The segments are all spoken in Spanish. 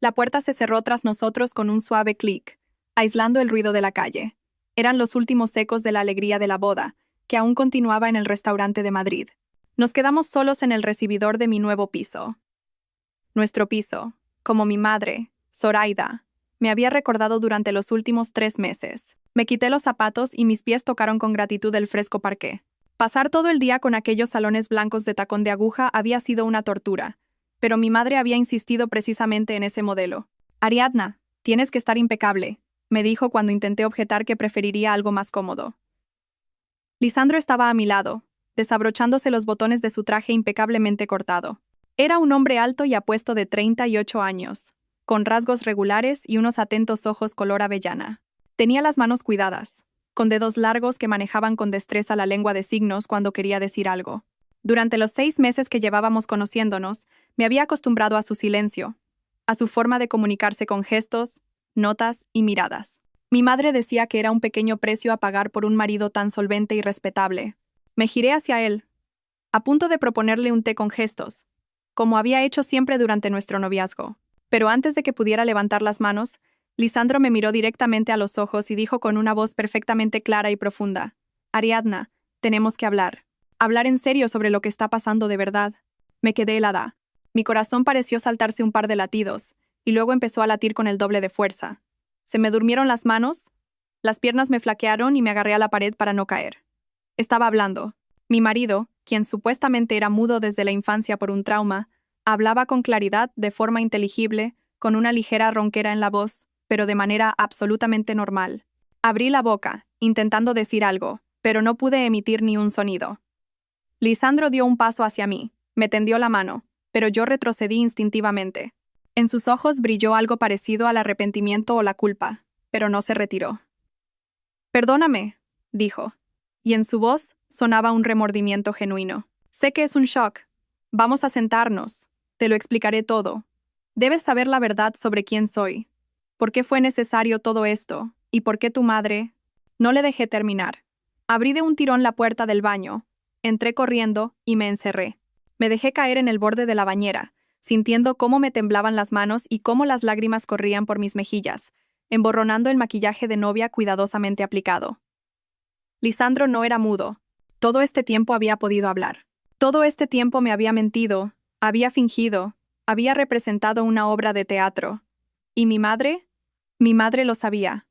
La puerta se cerró tras nosotros con un suave clic, aislando el ruido de la calle. Eran los últimos ecos de la alegría de la boda, que aún continuaba en el restaurante de Madrid. Nos quedamos solos en el recibidor de mi nuevo piso. Nuestro piso, como mi madre, Zoraida, me había recordado durante los últimos 3 meses. Me quité los zapatos y mis pies tocaron con gratitud el fresco parqué. Pasar todo el día con aquellos salones blancos de tacón de aguja había sido una tortura, pero mi madre había insistido precisamente en ese modelo. Ariadna, tienes que estar impecable, me dijo cuando intenté objetar que preferiría algo más cómodo. Lisandro estaba a mi lado, desabrochándose los botones de su traje impecablemente cortado. Era un hombre alto y apuesto de 38 años, con rasgos regulares y unos atentos ojos color avellana. Tenía las manos cuidadas, con dedos largos que manejaban con destreza la lengua de signos cuando quería decir algo. Durante los 6 meses que llevábamos conociéndonos, me había acostumbrado a su silencio, a su forma de comunicarse con gestos, notas y miradas. Mi madre decía que era un pequeño precio a pagar por un marido tan solvente y respetable. Me giré hacia él, a punto de proponerle un té con gestos, como había hecho siempre durante nuestro noviazgo. Pero antes de que pudiera levantar las manos, Lisandro me miró directamente a los ojos y dijo con una voz perfectamente clara y profunda: Ariadna, tenemos que hablar. Hablar en serio sobre lo que está pasando de verdad. Me quedé helada. Mi corazón pareció saltarse un par de latidos, y luego empezó a latir con el doble de fuerza. Se me durmieron las manos, las piernas me flaquearon y me agarré a la pared para no caer. Estaba hablando. Mi marido, quien supuestamente era mudo desde la infancia por un trauma, hablaba con claridad, de forma inteligible, con una ligera ronquera en la voz, pero de manera absolutamente normal. Abrí la boca, intentando decir algo, pero no pude emitir ni un sonido. Lisandro dio un paso hacia mí, me tendió la mano, pero yo retrocedí instintivamente. En sus ojos brilló algo parecido al arrepentimiento o la culpa, pero no se retiró. «Perdóname», dijo, y en su voz sonaba un remordimiento genuino. «Sé que es un shock. Vamos a sentarnos. Te lo explicaré todo. Debes saber la verdad sobre quién soy. ¿Por qué fue necesario todo esto? ¿Y por qué tu madre?» No le dejé terminar. Abrí de un tirón la puerta del baño, entré corriendo y me encerré. Me dejé caer en el borde de la bañera, sintiendo cómo me temblaban las manos y cómo las lágrimas corrían por mis mejillas, emborronando el maquillaje de novia cuidadosamente aplicado. Lisandro no era mudo. Todo este tiempo había podido hablar. Todo este tiempo me había mentido, había fingido, había representado una obra de teatro. ¿Y mi madre? Mi madre lo sabía.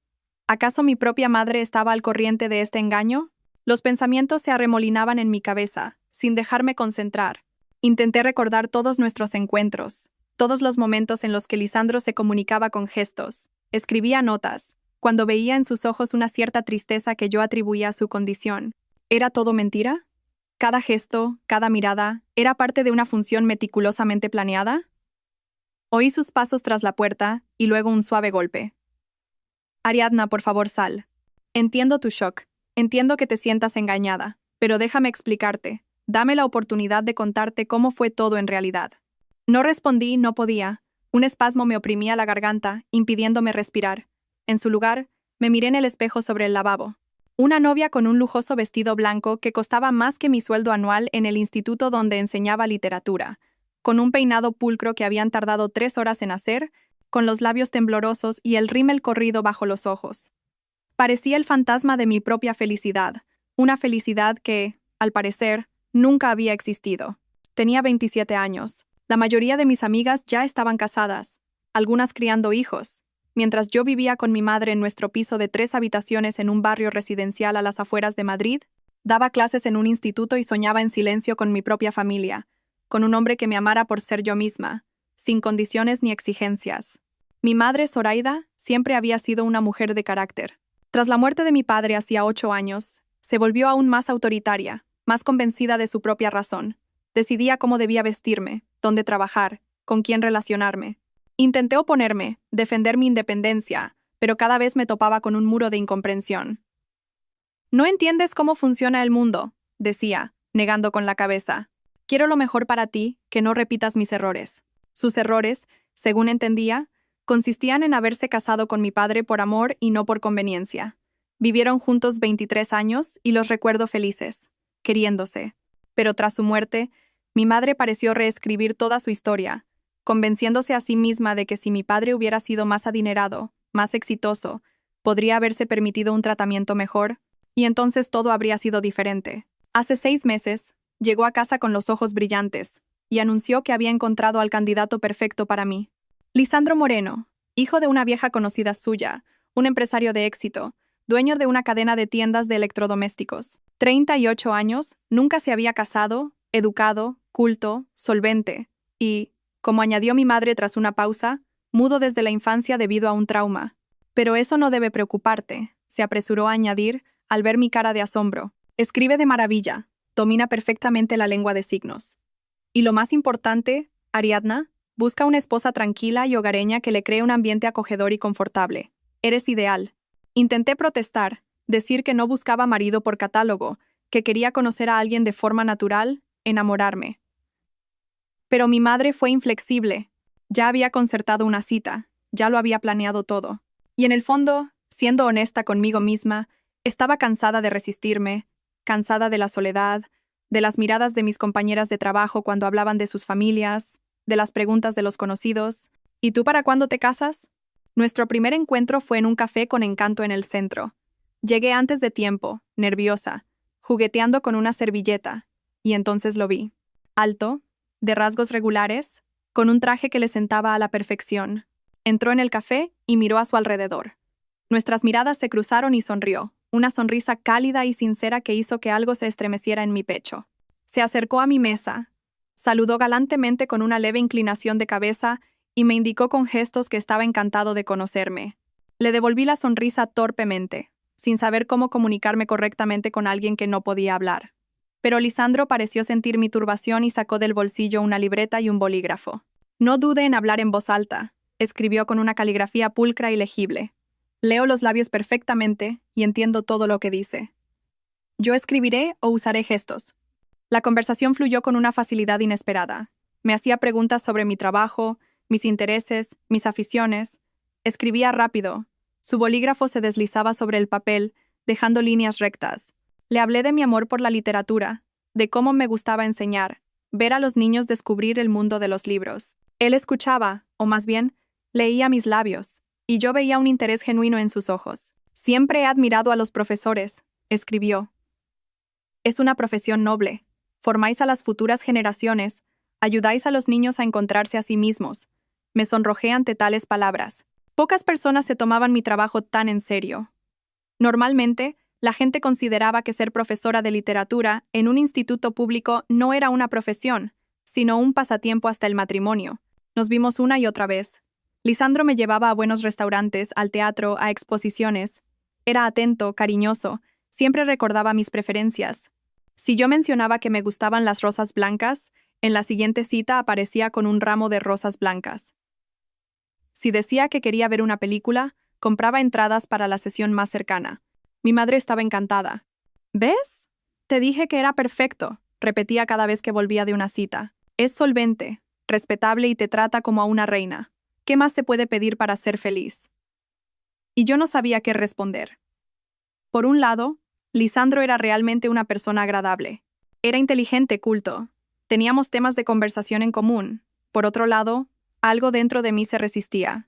¿Acaso mi propia madre estaba al corriente de este engaño? Los pensamientos se arremolinaban en mi cabeza, sin dejarme concentrar. Intenté recordar todos nuestros encuentros, todos los momentos en los que Lisandro se comunicaba con gestos, escribía notas, cuando veía en sus ojos una cierta tristeza que yo atribuía a su condición. ¿Era todo mentira? ¿Cada gesto, cada mirada, era parte de una función meticulosamente planeada? Oí sus pasos tras la puerta y luego un suave golpe. «Ariadna, por favor, sal. Entiendo tu shock. Entiendo que te sientas engañada, pero déjame explicarte. Dame la oportunidad de contarte cómo fue todo en realidad». No respondí, no podía. Un espasmo me oprimía la garganta, impidiéndome respirar. En su lugar, me miré en el espejo sobre el lavabo. Una novia con un lujoso vestido blanco que costaba más que mi sueldo anual en el instituto donde enseñaba literatura, con un peinado pulcro que habían tardado 3 horas en hacer, con los labios temblorosos y el rímel corrido bajo los ojos. Parecía el fantasma de mi propia felicidad, una felicidad que, al parecer, nunca había existido. Tenía 27 años. La mayoría de mis amigas ya estaban casadas, algunas criando hijos, mientras yo vivía con mi madre en nuestro piso de 3 habitaciones en un barrio residencial a las afueras de Madrid, daba clases en un instituto y soñaba en silencio con mi propia familia, con un hombre que me amara por ser yo misma, sin condiciones ni exigencias. Mi madre, Zoraida, siempre había sido una mujer de carácter. Tras la muerte de mi padre hacía 8 años, se volvió aún más autoritaria, más convencida de su propia razón. Decidía cómo debía vestirme, dónde trabajar, con quién relacionarme. Intenté oponerme, defender mi independencia, pero cada vez me topaba con un muro de incomprensión. «No entiendes cómo funciona el mundo», decía, negando con la cabeza. «Quiero lo mejor para ti, que no repitas mis errores». Sus errores, según entendía, consistían en haberse casado con mi padre por amor y no por conveniencia. Vivieron juntos 23 años y los recuerdo felices, queriéndose. Pero tras su muerte, mi madre pareció reescribir toda su historia, convenciéndose a sí misma de que si mi padre hubiera sido más adinerado, más exitoso, podría haberse permitido un tratamiento mejor, y entonces todo habría sido diferente. Hace 6 meses, llegó a casa con los ojos brillantes, y anunció que había encontrado al candidato perfecto para mí. Lisandro Moreno, hijo de una vieja conocida suya, un empresario de éxito, dueño de una cadena de tiendas de electrodomésticos. 38 años, nunca se había casado, educado, culto, solvente, y, como añadió mi madre tras una pausa, mudo desde la infancia debido a un trauma. Pero eso no debe preocuparte, se apresuró a añadir, al ver mi cara de asombro. Escribe de maravilla, domina perfectamente la lengua de signos. Y lo más importante, Ariadna, busca una esposa tranquila y hogareña que le cree un ambiente acogedor y confortable. Eres ideal. Intenté protestar, decir que no buscaba marido por catálogo, que quería conocer a alguien de forma natural, enamorarme. Pero mi madre fue inflexible. Ya había concertado una cita, ya lo había planeado todo. Y en el fondo, siendo honesta conmigo misma, estaba cansada de resistirme, cansada de la soledad, de las miradas de mis compañeras de trabajo cuando hablaban de sus familias, de las preguntas de los conocidos. ¿Y tú para cuándo te casas? Nuestro primer encuentro fue en un café con Encanto en el centro. Llegué antes de tiempo, nerviosa, jugueteando con una servilleta, y entonces lo vi. Alto, de rasgos regulares, con un traje que le sentaba a la perfección. Entró en el café y miró a su alrededor. Nuestras miradas se cruzaron y sonrió, una sonrisa cálida y sincera que hizo que algo se estremeciera en mi pecho. Se acercó a mi mesa, saludó galantemente con una leve inclinación de cabeza y me indicó con gestos que estaba encantado de conocerme. Le devolví la sonrisa torpemente, sin saber cómo comunicarme correctamente con alguien que no podía hablar. Pero Lisandro pareció sentir mi turbación y sacó del bolsillo una libreta y un bolígrafo. No dude en hablar en voz alta, escribió con una caligrafía pulcra y legible. Leo los labios perfectamente y entiendo todo lo que dice. Yo escribiré o usaré gestos. La conversación fluyó con una facilidad inesperada. Me hacía preguntas sobre mi trabajo, mis intereses, mis aficiones. Escribía rápido. Su bolígrafo se deslizaba sobre el papel, dejando líneas rectas. Le hablé de mi amor por la literatura, de cómo me gustaba enseñar, ver a los niños descubrir el mundo de los libros. Él escuchaba, o más bien, leía mis labios, y yo veía un interés genuino en sus ojos. Siempre he admirado a los profesores, escribió. Es una profesión noble. Formáis a las futuras generaciones, ayudáis a los niños a encontrarse a sí mismos. Me sonrojé ante tales palabras. Pocas personas se tomaban mi trabajo tan en serio. Normalmente, la gente consideraba que ser profesora de literatura en un instituto público no era una profesión, sino un pasatiempo hasta el matrimonio. Nos vimos una y otra vez. Lisandro me llevaba a buenos restaurantes, al teatro, a exposiciones. Era atento, cariñoso, siempre recordaba mis preferencias. Si yo mencionaba que me gustaban las rosas blancas, en la siguiente cita aparecía con un ramo de rosas blancas. Si decía que quería ver una película, compraba entradas para la sesión más cercana. Mi madre estaba encantada. ¿Ves? Te dije que era perfecto, repetía cada vez que volvía de una cita. Es solvente, respetable y te trata como a una reina. ¿Qué más se puede pedir para ser feliz? Y yo no sabía qué responder. Por un lado, Lisandro era realmente una persona agradable. Era inteligente, culto. Teníamos temas de conversación en común. Por otro lado, algo dentro de mí se resistía.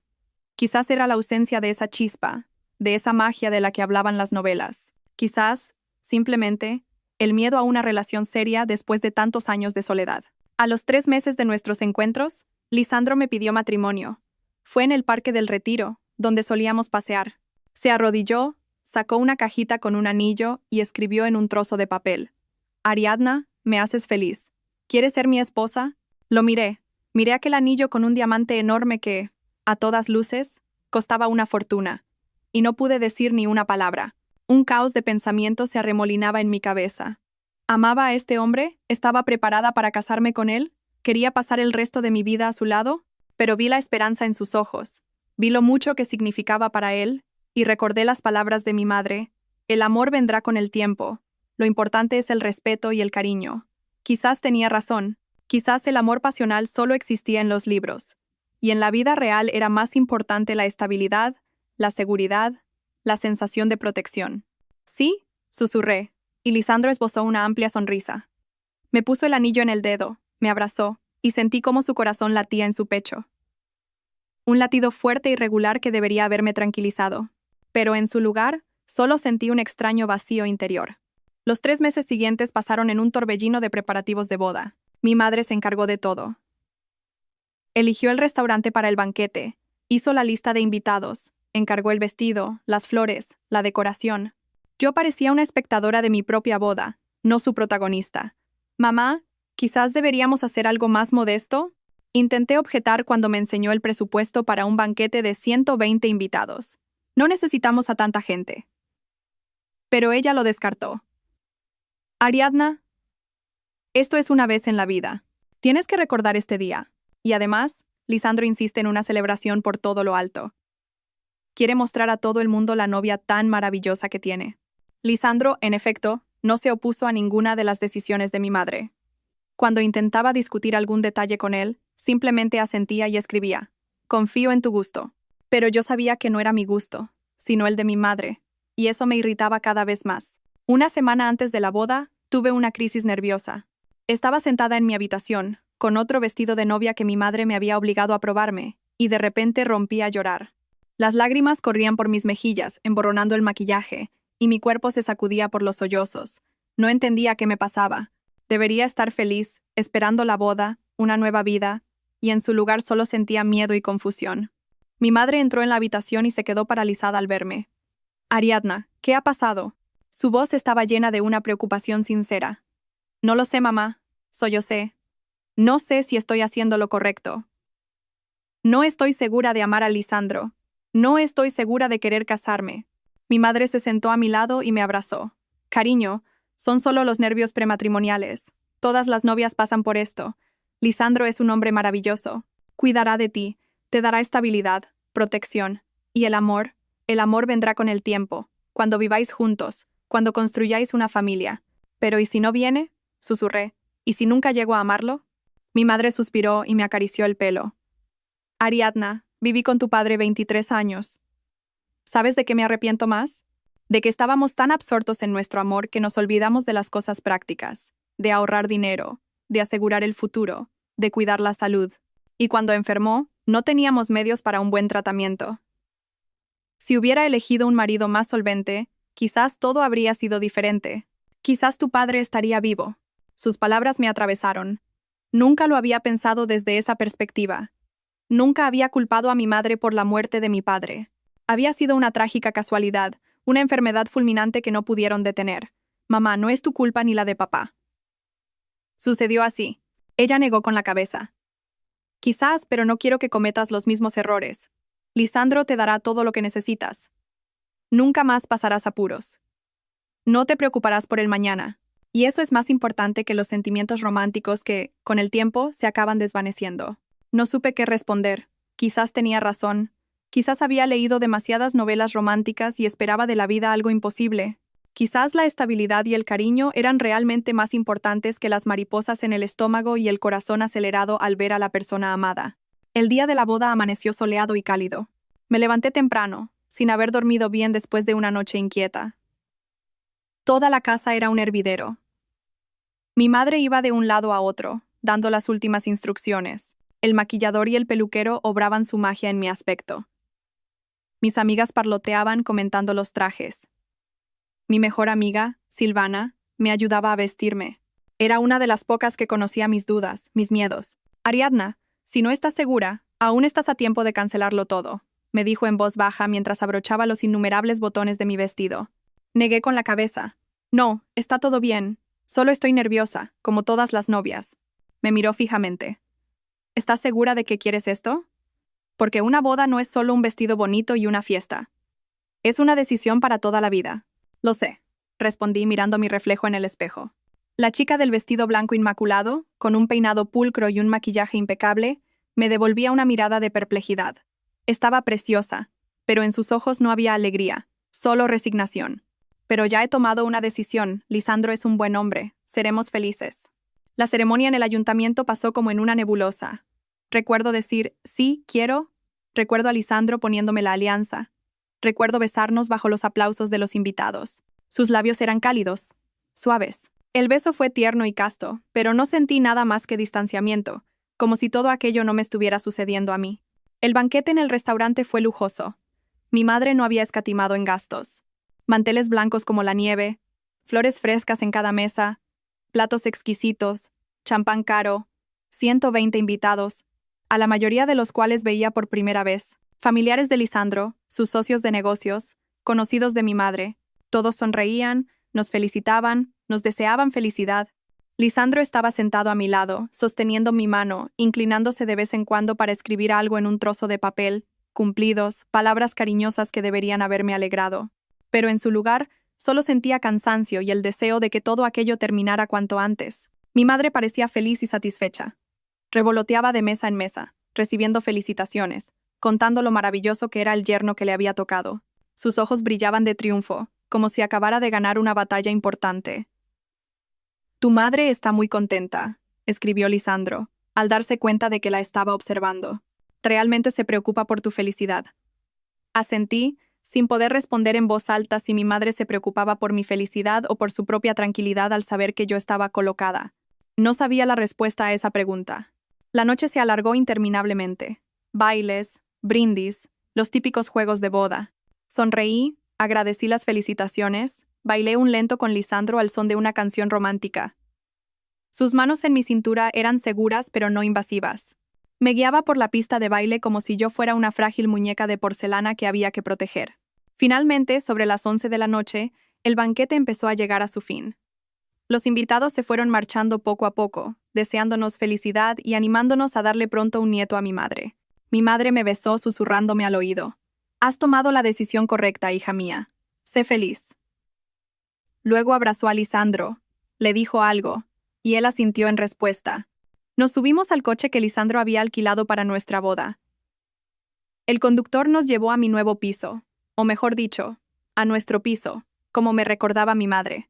Quizás era la ausencia de esa chispa, de esa magia de la que hablaban las novelas. Quizás, simplemente, el miedo a una relación seria después de tantos años de soledad. A los 3 meses de nuestros encuentros, Lisandro me pidió matrimonio. Fue en el Parque del Retiro, donde solíamos pasear. Se arrodilló, sacó una cajita con un anillo y escribió en un trozo de papel. Ariadna, me haces feliz. ¿Quieres ser mi esposa? Lo miré. Miré aquel anillo con un diamante enorme que, a todas luces, costaba una fortuna. Y no pude decir ni una palabra. Un caos de pensamientos se arremolinaba en mi cabeza. ¿Amaba a este hombre? ¿Estaba preparada para casarme con él? ¿Quería pasar el resto de mi vida a su lado? Pero vi la esperanza en sus ojos. Vi lo mucho que significaba para él, y recordé las palabras de mi madre. El amor vendrá con el tiempo. Lo importante es el respeto y el cariño. Quizás tenía razón. Quizás el amor pasional solo existía en los libros. Y en la vida real era más importante la estabilidad, la seguridad, la sensación de protección. Sí, susurré, y Lisandro esbozó una amplia sonrisa. Me puso el anillo en el dedo, me abrazó, y sentí cómo su corazón latía en su pecho. Un latido fuerte y regular que debería haberme tranquilizado. Pero en su lugar, solo sentí un extraño vacío interior. Los 3 meses siguientes pasaron en un torbellino de preparativos de boda. Mi madre se encargó de todo. Eligió el restaurante para el banquete, hizo la lista de invitados, encargó el vestido, las flores, la decoración. Yo parecía una espectadora de mi propia boda, no su protagonista. Mamá, ¿quizás deberíamos hacer algo más modesto? Intenté objetar cuando me enseñó el presupuesto para un banquete de 120 invitados. No necesitamos a tanta gente. Pero ella lo descartó. Ariadna, esto es una vez en la vida. Tienes que recordar este día. Y además, Lisandro insiste en una celebración por todo lo alto. Quiere mostrar a todo el mundo la novia tan maravillosa que tiene. Lisandro, en efecto, no se opuso a ninguna de las decisiones de mi madre. Cuando intentaba discutir algún detalle con él, simplemente asentía y escribía: confío en tu gusto. Pero yo sabía que no era mi gusto, sino el de mi madre, y eso me irritaba cada vez más. Una semana antes de la boda, tuve una crisis nerviosa. Estaba sentada en mi habitación, con otro vestido de novia que mi madre me había obligado a probarme, y de repente rompí a llorar. Las lágrimas corrían por mis mejillas, emborronando el maquillaje, y mi cuerpo se sacudía por los sollozos. No entendía qué me pasaba. Debería estar feliz, esperando la boda, una nueva vida, y en su lugar solo sentía miedo y confusión. Mi madre entró en la habitación y se quedó paralizada al verme. Ariadna, ¿qué ha pasado? Su voz estaba llena de una preocupación sincera. No lo sé, mamá. Sollocé. No sé si estoy haciendo lo correcto. No estoy segura de amar a Lisandro. No estoy segura de querer casarme. Mi madre se sentó a mi lado y me abrazó. Cariño, son solo los nervios prematrimoniales. Todas las novias pasan por esto. Lisandro es un hombre maravilloso. Cuidará de ti, te dará estabilidad, protección. Y el amor vendrá con el tiempo, cuando viváis juntos, cuando construyáis una familia. Pero ¿y si no viene? Susurré. ¿Y si nunca llego a amarlo? Mi madre suspiró y me acarició el pelo. Ariadna, viví con tu padre 23 años. ¿Sabes de qué me arrepiento más? De que estábamos tan absortos en nuestro amor que nos olvidamos de las cosas prácticas, de ahorrar dinero, de asegurar el futuro, de cuidar la salud. Y cuando enfermó, no teníamos medios para un buen tratamiento. Si hubiera elegido un marido más solvente, quizás todo habría sido diferente. Quizás tu padre estaría vivo. Sus palabras me atravesaron. Nunca lo había pensado desde esa perspectiva. Nunca había culpado a mi madre por la muerte de mi padre. Había sido una trágica casualidad, una enfermedad fulminante que no pudieron detener. Mamá, no es tu culpa ni la de papá. Sucedió así. Ella negó con la cabeza. Quizás, pero no quiero que cometas los mismos errores. Lisandro te dará todo lo que necesitas. Nunca más pasarás apuros. No te preocuparás por el mañana. Y eso es más importante que los sentimientos románticos que, con el tiempo, se acaban desvaneciendo. No supe qué responder. Quizás tenía razón. Quizás había leído demasiadas novelas románticas y esperaba de la vida algo imposible. Quizás la estabilidad y el cariño eran realmente más importantes que las mariposas en el estómago y el corazón acelerado al ver a la persona amada. El día de la boda amaneció soleado y cálido. Me levanté temprano, sin haber dormido bien después de una noche inquieta. Toda la casa era un hervidero. Mi madre iba de un lado a otro, dando las últimas instrucciones. El maquillador y el peluquero obraban su magia en mi aspecto. Mis amigas parloteaban comentando los trajes. Mi mejor amiga, Silvana, me ayudaba a vestirme. Era una de las pocas que conocía mis dudas, mis miedos. Ariadna, si no estás segura, aún estás a tiempo de cancelarlo todo, me dijo en voz baja mientras abrochaba los innumerables botones de mi vestido. Negué con la cabeza. No, está todo bien. Solo estoy nerviosa, como todas las novias. Me miró fijamente. ¿Estás segura de que quieres esto? Porque una boda no es solo un vestido bonito y una fiesta. Es una decisión para toda la vida. Lo sé, respondí mirando mi reflejo en el espejo. La chica del vestido blanco inmaculado, con un peinado pulcro y un maquillaje impecable, me devolvía una mirada de perplejidad. Estaba preciosa, pero en sus ojos no había alegría, solo resignación. Pero ya he tomado una decisión, Lisandro es un buen hombre, seremos felices. La ceremonia en el ayuntamiento pasó como en una nebulosa. Recuerdo decir, sí, quiero. Recuerdo a Lisandro poniéndome la alianza. Recuerdo besarnos bajo los aplausos de los invitados. Sus labios eran cálidos, suaves. El beso fue tierno y casto, pero no sentí nada más que distanciamiento, como si todo aquello no me estuviera sucediendo a mí. El banquete en el restaurante fue lujoso. Mi madre no había escatimado en gastos. Manteles blancos como la nieve, flores frescas en cada mesa, platos exquisitos, champán caro, 120 invitados, a la mayoría de los cuales veía por primera vez. Familiares de Lisandro, sus socios de negocios, conocidos de mi madre. Todos sonreían, nos felicitaban, nos deseaban felicidad. Lisandro estaba sentado a mi lado, sosteniendo mi mano, inclinándose de vez en cuando para escribir algo en un trozo de papel, cumplidos, palabras cariñosas que deberían haberme alegrado. Pero en su lugar, solo sentía cansancio y el deseo de que todo aquello terminara cuanto antes. Mi madre parecía feliz y satisfecha. Revoloteaba de mesa en mesa, recibiendo felicitaciones, contando lo maravilloso que era el yerno que le había tocado. Sus ojos brillaban de triunfo, como si acabara de ganar una batalla importante. «Tu madre está muy contenta», escribió Lisandro, al darse cuenta de que la estaba observando. «Realmente se preocupa por tu felicidad». Asentí, sin poder responder en voz alta si mi madre se preocupaba por mi felicidad o por su propia tranquilidad al saber que yo estaba colocada. No sabía la respuesta a esa pregunta. La noche se alargó interminablemente. Bailes, brindis, los típicos juegos de boda. Sonreí, agradecí las felicitaciones, bailé un lento con Lisandro al son de una canción romántica. Sus manos en mi cintura eran seguras pero no invasivas. Me guiaba por la pista de baile como si yo fuera una frágil muñeca de porcelana que había que proteger. Finalmente, sobre las 11 de la noche, el banquete empezó a llegar a su fin. Los invitados se fueron marchando poco a poco, deseándonos felicidad y animándonos a darle pronto un nieto a mi madre. Mi madre me besó susurrándome al oído. «Has tomado la decisión correcta, hija mía. Sé feliz». Luego abrazó a Lisandro, le dijo algo, y él asintió en respuesta. Nos subimos al coche que Lisandro había alquilado para nuestra boda. El conductor nos llevó a mi nuevo piso, o mejor dicho, a nuestro piso, como me recordaba mi madre.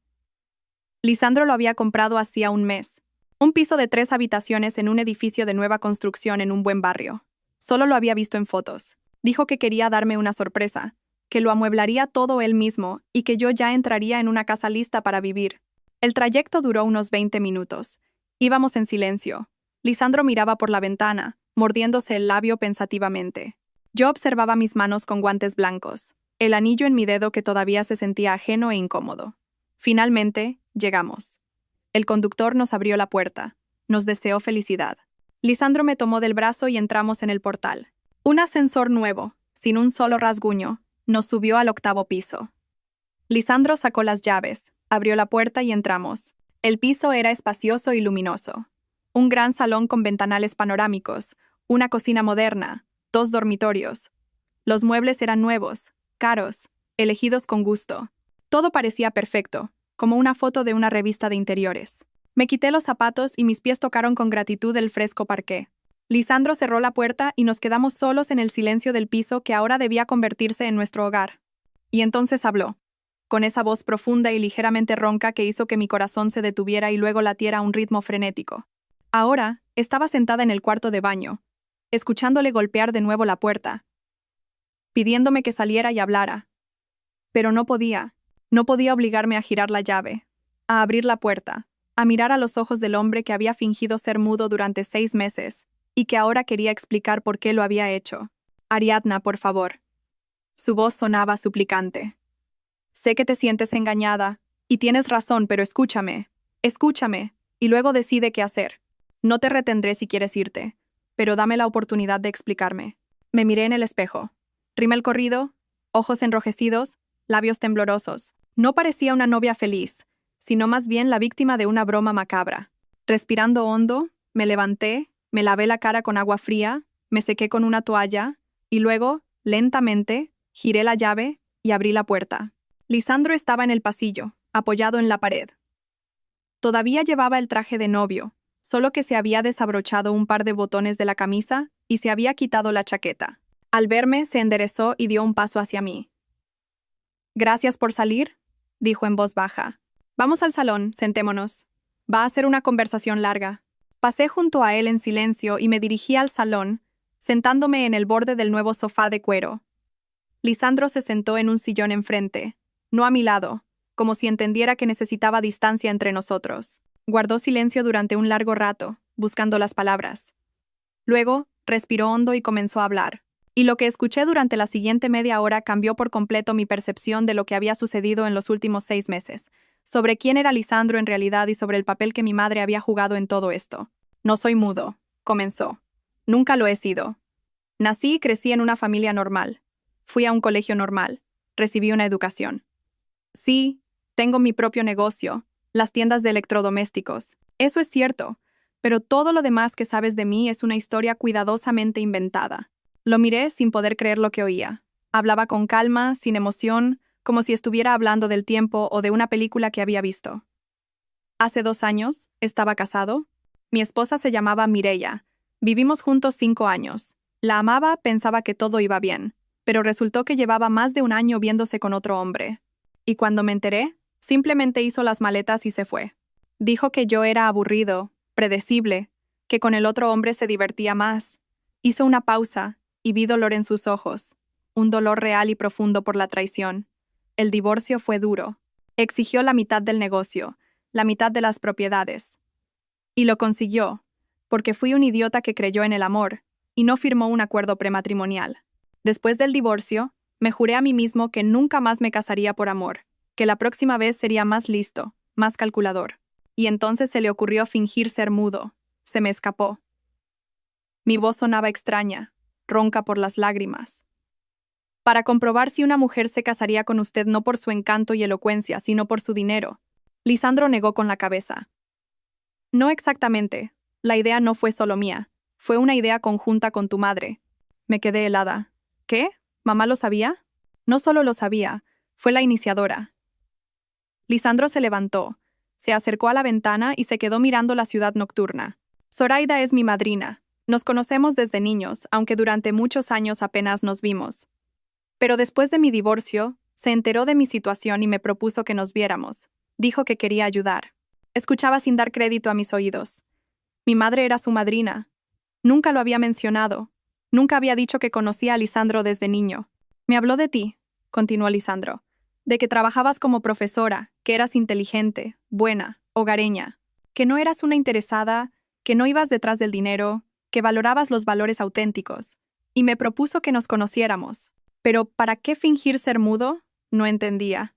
Lisandro lo había comprado hacía un mes. Un piso de 3 habitaciones en un edificio de nueva construcción en un buen barrio. Solo lo había visto en fotos. Dijo que quería darme una sorpresa, que lo amueblaría todo él mismo y que yo ya entraría en una casa lista para vivir. El trayecto duró unos 20 minutos. Íbamos en silencio. Lisandro miraba por la ventana, mordiéndose el labio pensativamente. Yo observaba mis manos con guantes blancos, el anillo en mi dedo que todavía se sentía ajeno e incómodo. Finalmente, llegamos. El conductor nos abrió la puerta. Nos deseó felicidad. Lisandro me tomó del brazo y entramos en el portal. Un ascensor nuevo, sin un solo rasguño, nos subió al 8º piso. Lisandro sacó las llaves, abrió la puerta y entramos. El piso era espacioso y luminoso. Un gran salón con ventanales panorámicos, una cocina moderna, 2 dormitorios. Los muebles eran nuevos, caros, elegidos con gusto. Todo parecía perfecto, como una foto de una revista de interiores. Me quité los zapatos y mis pies tocaron con gratitud el fresco parqué. Lisandro cerró la puerta y nos quedamos solos en el silencio del piso que ahora debía convertirse en nuestro hogar. Y entonces habló, con esa voz profunda y ligeramente ronca que hizo que mi corazón se detuviera y luego latiera a un ritmo frenético. Ahora, estaba sentada en el cuarto de baño, escuchándole golpear de nuevo la puerta, pidiéndome que saliera y hablara. Pero no podía obligarme a girar la llave, a abrir la puerta, a mirar a los ojos del hombre que había fingido ser mudo durante 6 meses, y que ahora quería explicar por qué lo había hecho. «Ariadna, por favor». Su voz sonaba suplicante. «Sé que te sientes engañada, y tienes razón, pero escúchame, y luego decide qué hacer. No te retendré si quieres irte, pero dame la oportunidad de explicarme». Me miré en el espejo. Rímel corrido, ojos enrojecidos, labios temblorosos. No parecía una novia feliz, sino más bien la víctima de una broma macabra. Respirando hondo, me levanté, me lavé la cara con agua fría, me sequé con una toalla, y luego, lentamente, giré la llave y abrí la puerta. Lisandro estaba en el pasillo, apoyado en la pared. Todavía llevaba el traje de novio, solo que se había desabrochado un par de botones de la camisa y se había quitado la chaqueta. Al verme, se enderezó y dio un paso hacia mí. «Gracias por salir», dijo en voz baja. «Vamos al salón, sentémonos. Va a ser una conversación larga». Pasé junto a él en silencio y me dirigí al salón, sentándome en el borde del nuevo sofá de cuero. Lisandro se sentó en un sillón enfrente, no a mi lado, como si entendiera que necesitaba distancia entre nosotros. Guardó silencio durante un largo rato, buscando las palabras. Luego, respiró hondo y comenzó a hablar. Y lo que escuché durante la siguiente media hora cambió por completo mi percepción de lo que había sucedido en los últimos 6 meses, sobre quién era Lisandro en realidad y sobre el papel que mi madre había jugado en todo esto. No soy mudo, comenzó. Nunca lo he sido. Nací y crecí en una familia normal. Fui a un colegio normal. Recibí una educación. Sí, tengo mi propio negocio, las tiendas de electrodomésticos. Eso es cierto, pero todo lo demás que sabes de mí es una historia cuidadosamente inventada. Lo miré sin poder creer lo que oía. Hablaba con calma, sin emoción, como si estuviera hablando del tiempo o de una película que había visto. Hace 2 años, estaba casado. Mi esposa se llamaba Mireia. Vivimos juntos 5 años. La amaba, pensaba que todo iba bien, pero resultó que llevaba más de un año viéndose con otro hombre. Y cuando me enteré, simplemente hizo las maletas y se fue. Dijo que yo era aburrido, predecible, que con el otro hombre se divertía más. Hizo una pausa, y vi dolor en sus ojos, un dolor real y profundo por la traición. El divorcio fue duro. Exigió la mitad del negocio, la mitad de las propiedades. Y lo consiguió, porque fui un idiota que creyó en el amor, y no firmó un acuerdo prematrimonial. Después del divorcio, me juré a mí mismo que nunca más me casaría por amor, que la próxima vez sería más listo, más calculador. Y entonces se le ocurrió fingir ser mudo. Se me escapó. Mi voz sonaba extraña, ronca por las lágrimas. Para comprobar si una mujer se casaría con usted no por su encanto y elocuencia, sino por su dinero. Lisandro negó con la cabeza. No exactamente. La idea no fue solo mía. Fue una idea conjunta con tu madre. Me quedé helada. ¿Qué? ¿Mamá lo sabía? No solo lo sabía, fue la iniciadora. Lisandro se levantó, se acercó a la ventana y se quedó mirando la ciudad nocturna. Zoraida es mi madrina. Nos conocemos desde niños, aunque durante muchos años apenas nos vimos. Pero después de mi divorcio, se enteró de mi situación y me propuso que nos viéramos. Dijo que quería ayudar. Escuchaba sin dar crédito a mis oídos. Mi madre era su madrina. Nunca lo había mencionado. Nunca había dicho que conocía a Lisandro desde niño. Me habló de ti, continuó Lisandro, de que trabajabas como profesora, que eras inteligente, buena, hogareña, que no eras una interesada, que no ibas detrás del dinero, que valorabas los valores auténticos. Y me propuso que nos conociéramos. Pero ¿para qué fingir ser mudo? No entendía.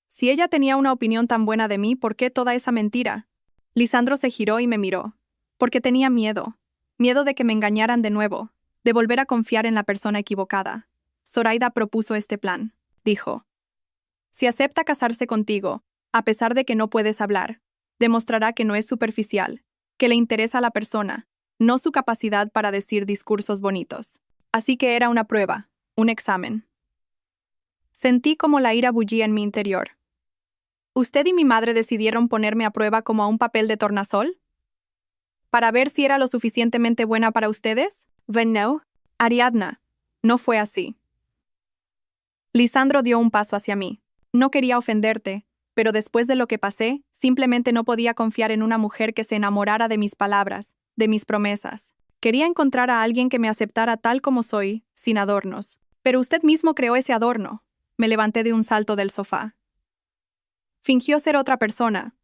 Si ella tenía una opinión tan buena de mí, ¿por qué toda esa mentira? Lisandro se giró y me miró. Porque tenía miedo. Miedo de que me engañaran de nuevo, de volver a confiar en la persona equivocada. Zoraida propuso este plan. Dijo: si acepta casarse contigo, a pesar de que no puedes hablar, demostrará que no es superficial, que le interesa a la persona, no su capacidad para decir discursos bonitos. Así que era una prueba, un examen. Sentí como la ira bullía en mi interior. ¿Usted y mi madre decidieron ponerme a prueba como a un papel de tornasol? ¿Para ver si era lo suficientemente buena para ustedes? No, Ariadna, no fue así. Lisandro dio un paso hacia mí. No quería ofenderte, pero después de lo que pasé, simplemente no podía confiar en una mujer que se enamorara de mis palabras, de mis promesas. Quería encontrar a alguien que me aceptara tal como soy, sin adornos. Pero usted mismo creó ese adorno. Me levanté de un salto del sofá. Fingió ser otra persona.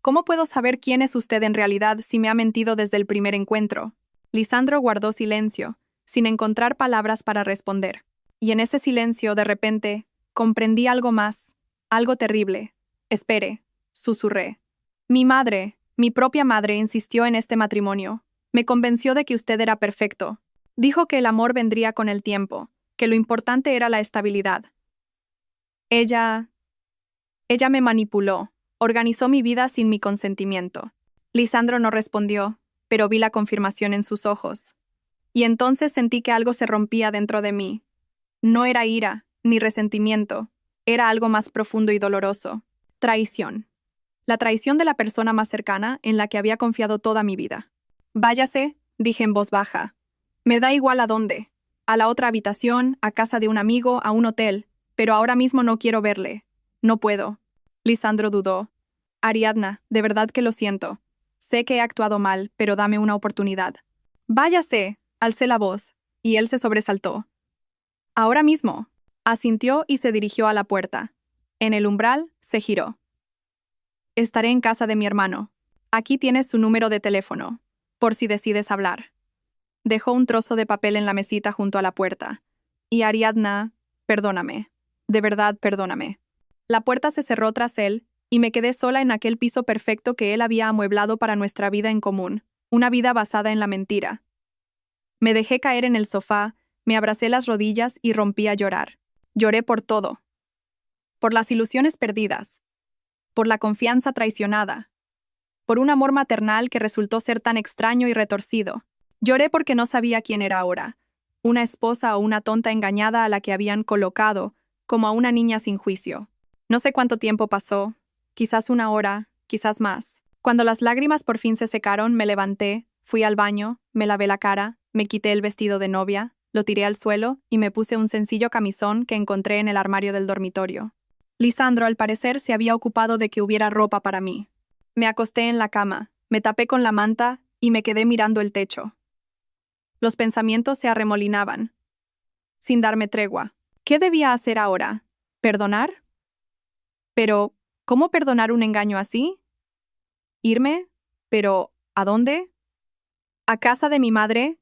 ¿Cómo puedo saber quién es usted en realidad si me ha mentido desde el primer encuentro? Lisandro guardó silencio, sin encontrar palabras para responder. Y en ese silencio, de repente, comprendí algo más, algo terrible. Espere, susurré. Mi madre, mi propia madre, insistió en este matrimonio. Me convenció de que usted era perfecto. Dijo que el amor vendría con el tiempo, que lo importante era la estabilidad. Ella me manipuló, organizó mi vida sin mi consentimiento. Lisandro no respondió, pero vi la confirmación en sus ojos. Y entonces sentí que algo se rompía dentro de mí. No era ira, ni resentimiento, era algo más profundo y doloroso. Traición. La traición de la persona más cercana en la que había confiado toda mi vida. Váyase, dije en voz baja. Me da igual a dónde. A la otra habitación, a casa de un amigo, a un hotel, pero ahora mismo no quiero verle. No puedo. Lisandro dudó. Ariadna, de verdad que lo siento. Sé que he actuado mal, pero dame una oportunidad. Váyase, alcé la voz, y él se sobresaltó. Ahora mismo. Asintió y se dirigió a la puerta. En el umbral, se giró. Estaré en casa de mi hermano. Aquí tienes su número de teléfono, por si decides hablar. Dejó un trozo de papel en la mesita junto a la puerta. Y Ariadna, perdóname. De verdad, perdóname. La puerta se cerró tras él, y me quedé sola en aquel piso perfecto que él había amueblado para nuestra vida en común, una vida basada en la mentira. Me dejé caer en el sofá, me abracé las rodillas y rompí a llorar. Lloré por todo. Por las ilusiones perdidas. Por la confianza traicionada. Por un amor maternal que resultó ser tan extraño y retorcido. Lloré porque no sabía quién era ahora, una esposa o una tonta engañada a la que habían colocado, como a una niña sin juicio. No sé cuánto tiempo pasó, quizás una hora, quizás más. Cuando las lágrimas por fin se secaron, me levanté, fui al baño, me lavé la cara, me quité el vestido de novia, lo tiré al suelo y me puse un sencillo camisón que encontré en el armario del dormitorio. Lisandro, al parecer, se había ocupado de que hubiera ropa para mí. Me acosté en la cama, me tapé con la manta y me quedé mirando el techo. Los pensamientos se arremolinaban, sin darme tregua. ¿Qué debía hacer ahora? ¿Perdonar? Pero, ¿cómo perdonar un engaño así? ¿Irme? ¿Pero, a dónde? ¿A casa de mi madre?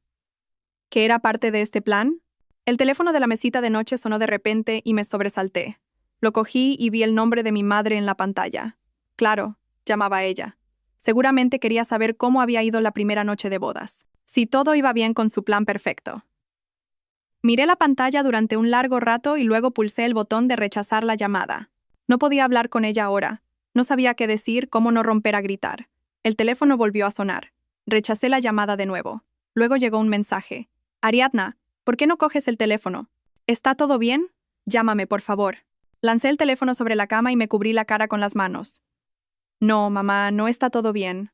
¿Que era parte de este plan? El teléfono de la mesita de noche sonó de repente y me sobresalté. Lo cogí y vi el nombre de mi madre en la pantalla. Claro, llamaba ella. Seguramente quería saber cómo había ido la primera noche de bodas. Si todo iba bien con su plan perfecto. Miré la pantalla durante un largo rato y luego pulsé el botón de rechazar la llamada. No podía hablar con ella ahora. No sabía qué decir, cómo no romper a gritar. El teléfono volvió a sonar. Rechacé la llamada de nuevo. Luego llegó un mensaje. Ariadna, ¿por qué no coges el teléfono? ¿Está todo bien? Llámame, por favor. Lancé el teléfono sobre la cama y me cubrí la cara con las manos. No, mamá, no está todo bien.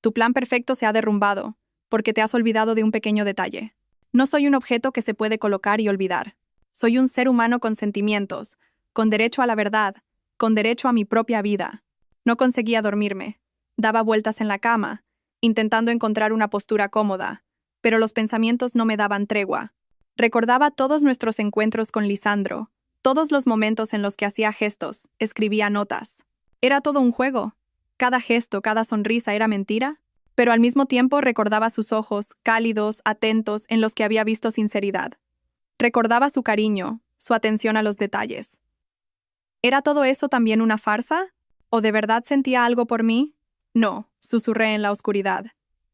Tu plan perfecto se ha derrumbado, porque te has olvidado de un pequeño detalle. No soy un objeto que se puede colocar y olvidar. Soy un ser humano con sentimientos, con derecho a la verdad, con derecho a mi propia vida. No conseguía dormirme. Daba vueltas en la cama, intentando encontrar una postura cómoda, pero los pensamientos no me daban tregua. Recordaba todos nuestros encuentros con Lisandro, todos los momentos en los que hacía gestos, escribía notas. ¿Era todo un juego? ¿Cada gesto, cada sonrisa era mentira? Pero al mismo tiempo recordaba sus ojos, cálidos, atentos, en los que había visto sinceridad. Recordaba su cariño, su atención a los detalles. ¿Era todo eso también una farsa? ¿O de verdad sentía algo por mí? No, susurré en la oscuridad.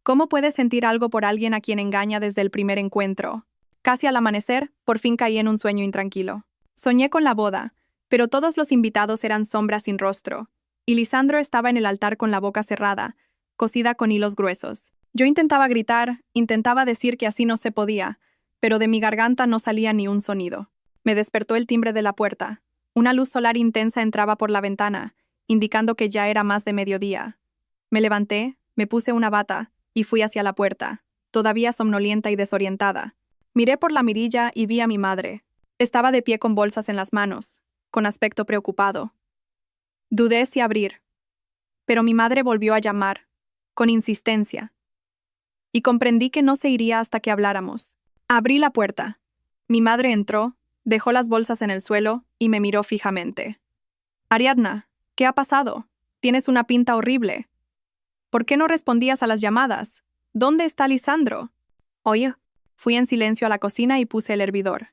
¿Cómo puedes sentir algo por alguien a quien engaña desde el primer encuentro? Casi al amanecer, por fin caí en un sueño intranquilo. Soñé con la boda, pero todos los invitados eran sombras sin rostro, y Lisandro estaba en el altar con la boca cerrada, cosida con hilos gruesos. Yo intentaba gritar, intentaba decir que así no se podía, pero de mi garganta no salía ni un sonido. Me despertó el timbre de la puerta. Una luz solar intensa entraba por la ventana, indicando que ya era más de mediodía. Me levanté, me puse una bata y fui hacia la puerta, todavía somnolienta y desorientada. Miré por la mirilla y vi a mi madre. Estaba de pie con bolsas en las manos, con aspecto preocupado. Dudé si abrir, pero mi madre volvió a llamar, con insistencia, y comprendí que no se iría hasta que habláramos. Abrí la puerta. Mi madre entró, dejó las bolsas en el suelo y me miró fijamente. Ariadna, ¿qué ha pasado? Tienes una pinta horrible. ¿Por qué no respondías a las llamadas? ¿Dónde está Lisandro? Oye, fui en silencio a la cocina y puse el hervidor.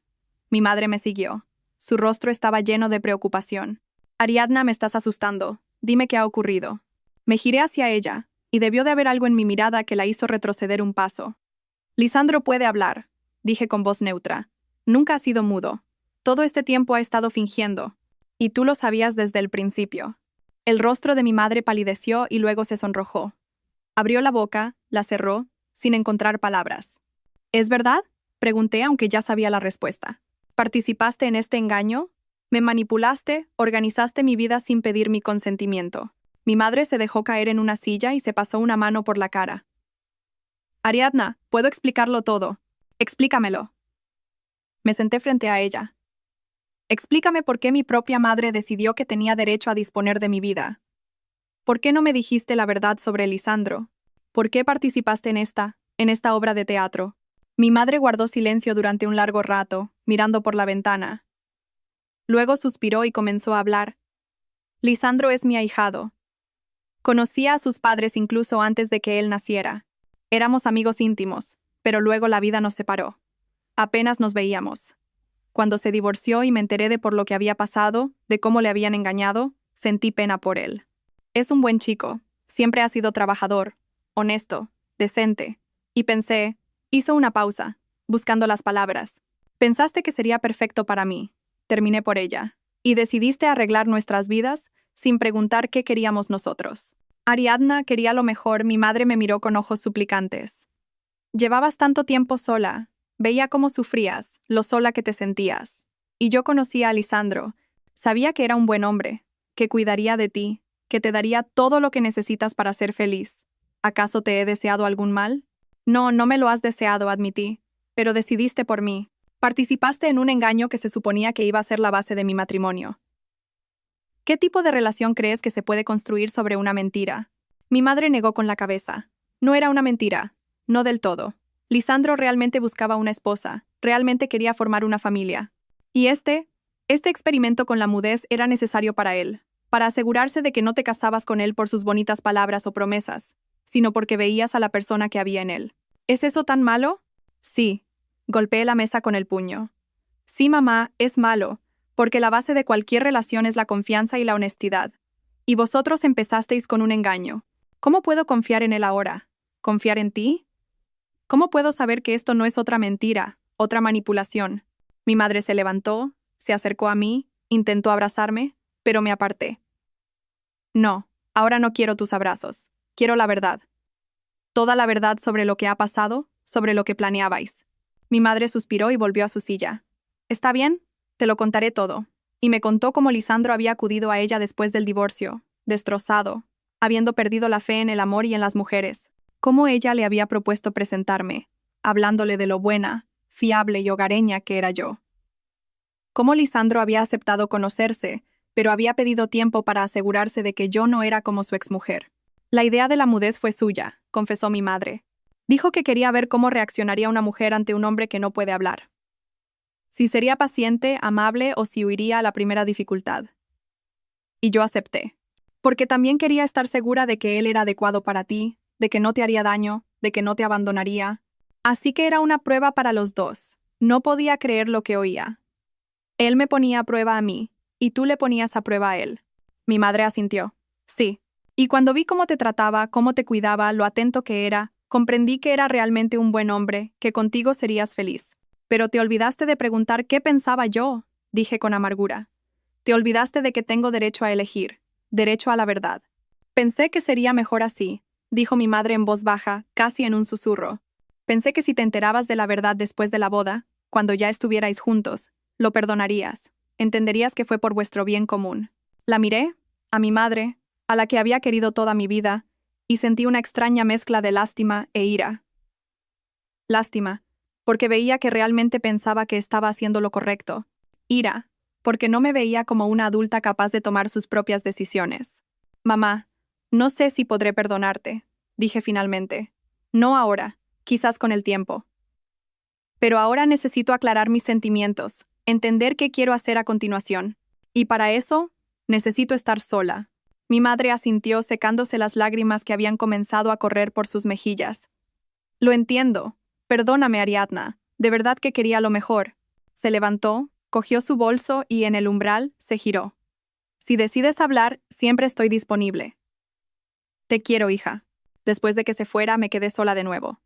Mi madre me siguió. Su rostro estaba lleno de preocupación. Ariadna, me estás asustando. Dime qué ha ocurrido. Me giré hacia ella, y debió de haber algo en mi mirada que la hizo retroceder un paso. Lisandro puede hablar, dije con voz neutra. Nunca ha sido mudo. Todo este tiempo ha estado fingiendo. Y tú lo sabías desde el principio. El rostro de mi madre palideció y luego se sonrojó. Abrió la boca, la cerró, sin encontrar palabras. ¿Es verdad? Pregunté, aunque ya sabía la respuesta. ¿Participaste en este engaño? ¿Me manipulaste? ¿Organizaste mi vida sin pedir mi consentimiento? Mi madre se dejó caer en una silla y se pasó una mano por la cara. Ariadna, puedo explicarlo todo. Explícamelo. Me senté frente a ella. Explícame por qué mi propia madre decidió que tenía derecho a disponer de mi vida. ¿Por qué no me dijiste la verdad sobre Lisandro? ¿Por qué participaste en esta obra de teatro? Mi madre guardó silencio durante un largo rato, mirando por la ventana. Luego suspiró y comenzó a hablar. Lisandro es mi ahijado. Conocía a sus padres incluso antes de que él naciera. Éramos amigos íntimos, pero luego la vida nos separó. Apenas nos veíamos. Cuando se divorció y me enteré de por lo que había pasado, de cómo le habían engañado, sentí pena por él. Es un buen chico, siempre ha sido trabajador, honesto, decente. Y pensé, hizo una pausa, buscando las palabras. Pensaste que sería perfecto para mí. Terminé por ella. Y decidiste arreglar nuestras vidas sin preguntar qué queríamos nosotros. Ariadna quería lo mejor, mi madre me miró con ojos suplicantes. Llevabas tanto tiempo sola. Veía cómo sufrías, lo sola que te sentías. Y yo conocía a Lisandro. Sabía que era un buen hombre, que cuidaría de ti, que te daría todo lo que necesitas para ser feliz. ¿Acaso te he deseado algún mal? No, no me lo has deseado, admití. Pero decidiste por mí. Participaste en un engaño que se suponía que iba a ser la base de mi matrimonio. ¿Qué tipo de relación crees que se puede construir sobre una mentira? Mi madre negó con la cabeza. No era una mentira. No del todo. Lisandro realmente buscaba una esposa, realmente quería formar una familia. Y este experimento con la mudez era necesario para él, para asegurarse de que no te casabas con él por sus bonitas palabras o promesas, sino porque veías a la persona que había en él. ¿Es eso tan malo? Sí. Golpeé la mesa con el puño. Sí, mamá, es malo, porque la base de cualquier relación es la confianza y la honestidad. Y vosotros empezasteis con un engaño. ¿Cómo puedo confiar en él ahora? ¿Confiar en ti? ¿Cómo puedo saber que esto no es otra mentira, otra manipulación? Mi madre se levantó, se acercó a mí, intentó abrazarme, pero me aparté. No, ahora no quiero tus abrazos. Quiero la verdad. Toda la verdad sobre lo que ha pasado, sobre lo que planeabais. Mi madre suspiró y volvió a su silla. ¿Está bien? Te lo contaré todo. Y me contó cómo Lisandro había acudido a ella después del divorcio, destrozado, habiendo perdido la fe en el amor y en las mujeres. Cómo ella le había propuesto presentarme, hablándole de lo buena, fiable y hogareña que era yo. Cómo Lisandro había aceptado conocerse, pero había pedido tiempo para asegurarse de que yo no era como su exmujer. La idea de la mudez fue suya, confesó mi madre. Dijo que quería ver cómo reaccionaría una mujer ante un hombre que no puede hablar. Si sería paciente, amable o si huiría a la primera dificultad. Y yo acepté. Porque también quería estar segura de que él era adecuado para ti, de que no te haría daño, de que no te abandonaría. Así que era una prueba para los dos. No podía creer lo que oía. Él me ponía a prueba a mí, y tú le ponías a prueba a él. Mi madre asintió. Sí. Y cuando vi cómo te trataba, cómo te cuidaba, lo atento que era, comprendí que era realmente un buen hombre, que contigo serías feliz. Pero te olvidaste de preguntar qué pensaba yo, dije con amargura. Te olvidaste de que tengo derecho a elegir, derecho a la verdad. Pensé que sería mejor así, dijo mi madre en voz baja, casi en un susurro. Pensé que si te enterabas de la verdad después de la boda, cuando ya estuvierais juntos, lo perdonarías, entenderías que fue por vuestro bien común. La miré, a mi madre, a la que había querido toda mi vida, y sentí una extraña mezcla de lástima e ira. Lástima, porque veía que realmente pensaba que estaba haciendo lo correcto. Ira, porque no me veía como una adulta capaz de tomar sus propias decisiones. Mamá, no sé si podré perdonarte, dije finalmente. No ahora, quizás con el tiempo. Pero ahora necesito aclarar mis sentimientos, entender qué quiero hacer a continuación. Y para eso, necesito estar sola. Mi madre asintió secándose las lágrimas que habían comenzado a correr por sus mejillas. Lo entiendo. Perdóname, Ariadna. De verdad que quería lo mejor. Se levantó, cogió su bolso y en el umbral se giró. Si decides hablar, siempre estoy disponible. Te quiero, hija. Después de que se fuera, me quedé sola de nuevo.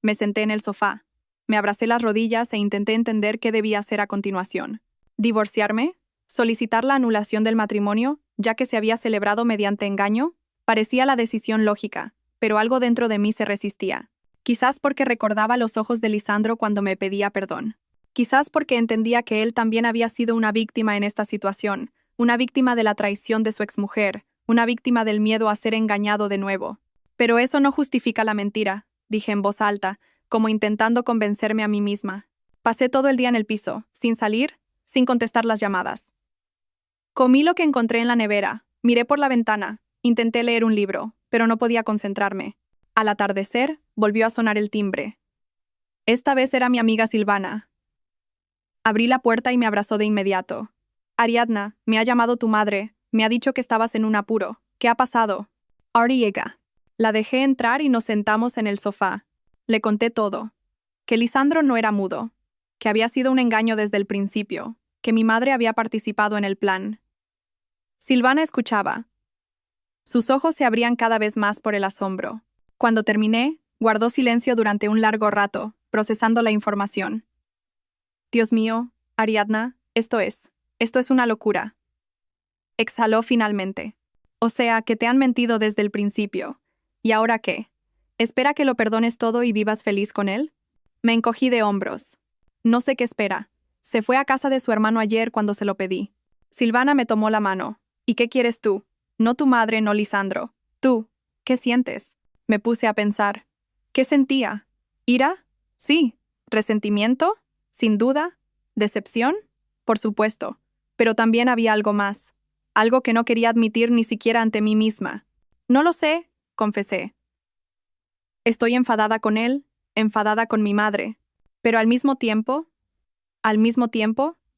Me senté en el sofá. Me abracé las rodillas e intenté entender qué debía hacer a continuación. ¿Divorciarme? ¿Solicitar la anulación del matrimonio, ya que se había celebrado mediante engaño? Parecía la decisión lógica, pero algo dentro de mí se resistía. Quizás porque recordaba los ojos de Lisandro cuando me pedía perdón. Quizás porque entendía que él también había sido una víctima en esta situación, una víctima de la traición de su exmujer, una víctima del miedo a ser engañado de nuevo. Pero eso no justifica la mentira, dije en voz alta, como intentando convencerme a mí misma. Pasé todo el día en el piso, sin salir, sin contestar las llamadas. Comí lo que encontré en la nevera, miré por la ventana, intenté leer un libro, pero no podía concentrarme. Al atardecer, volvió a sonar el timbre. Esta vez era mi amiga Silvana. Abrí la puerta y me abrazó de inmediato. Ariadna, me ha llamado tu madre, me ha dicho que estabas en un apuro. ¿Qué ha pasado? Ari llega. La dejé entrar y nos sentamos en el sofá. Le conté todo. que Lisandro no era mudo, que había sido un engaño desde el principio, que mi madre había participado en el plan. Silvana escuchaba. Sus ojos se abrían cada vez más por el asombro. Cuando terminé, guardó silencio durante un largo rato, procesando la información. Dios mío, Ariadna, esto es una locura. Exhaló finalmente. O sea, que te han mentido desde el principio. ¿Y ahora qué? ¿Espera que lo perdones todo y vivas feliz con él? Me encogí de hombros. No sé qué espera. Se fue a casa de su hermano ayer cuando se lo pedí. Silvana me tomó la mano. ¿Y qué quieres tú? No tu madre, no Lisandro. Tú. ¿Qué sientes? Me puse a pensar. ¿Qué sentía? ¿Ira? Sí. ¿Resentimiento? Sin duda. ¿Decepción? Por supuesto. Pero también había algo más. Algo que no quería admitir ni siquiera ante mí misma. No lo sé, confesé. Estoy enfadada con él, enfadada con mi madre. Pero al mismo tiempo,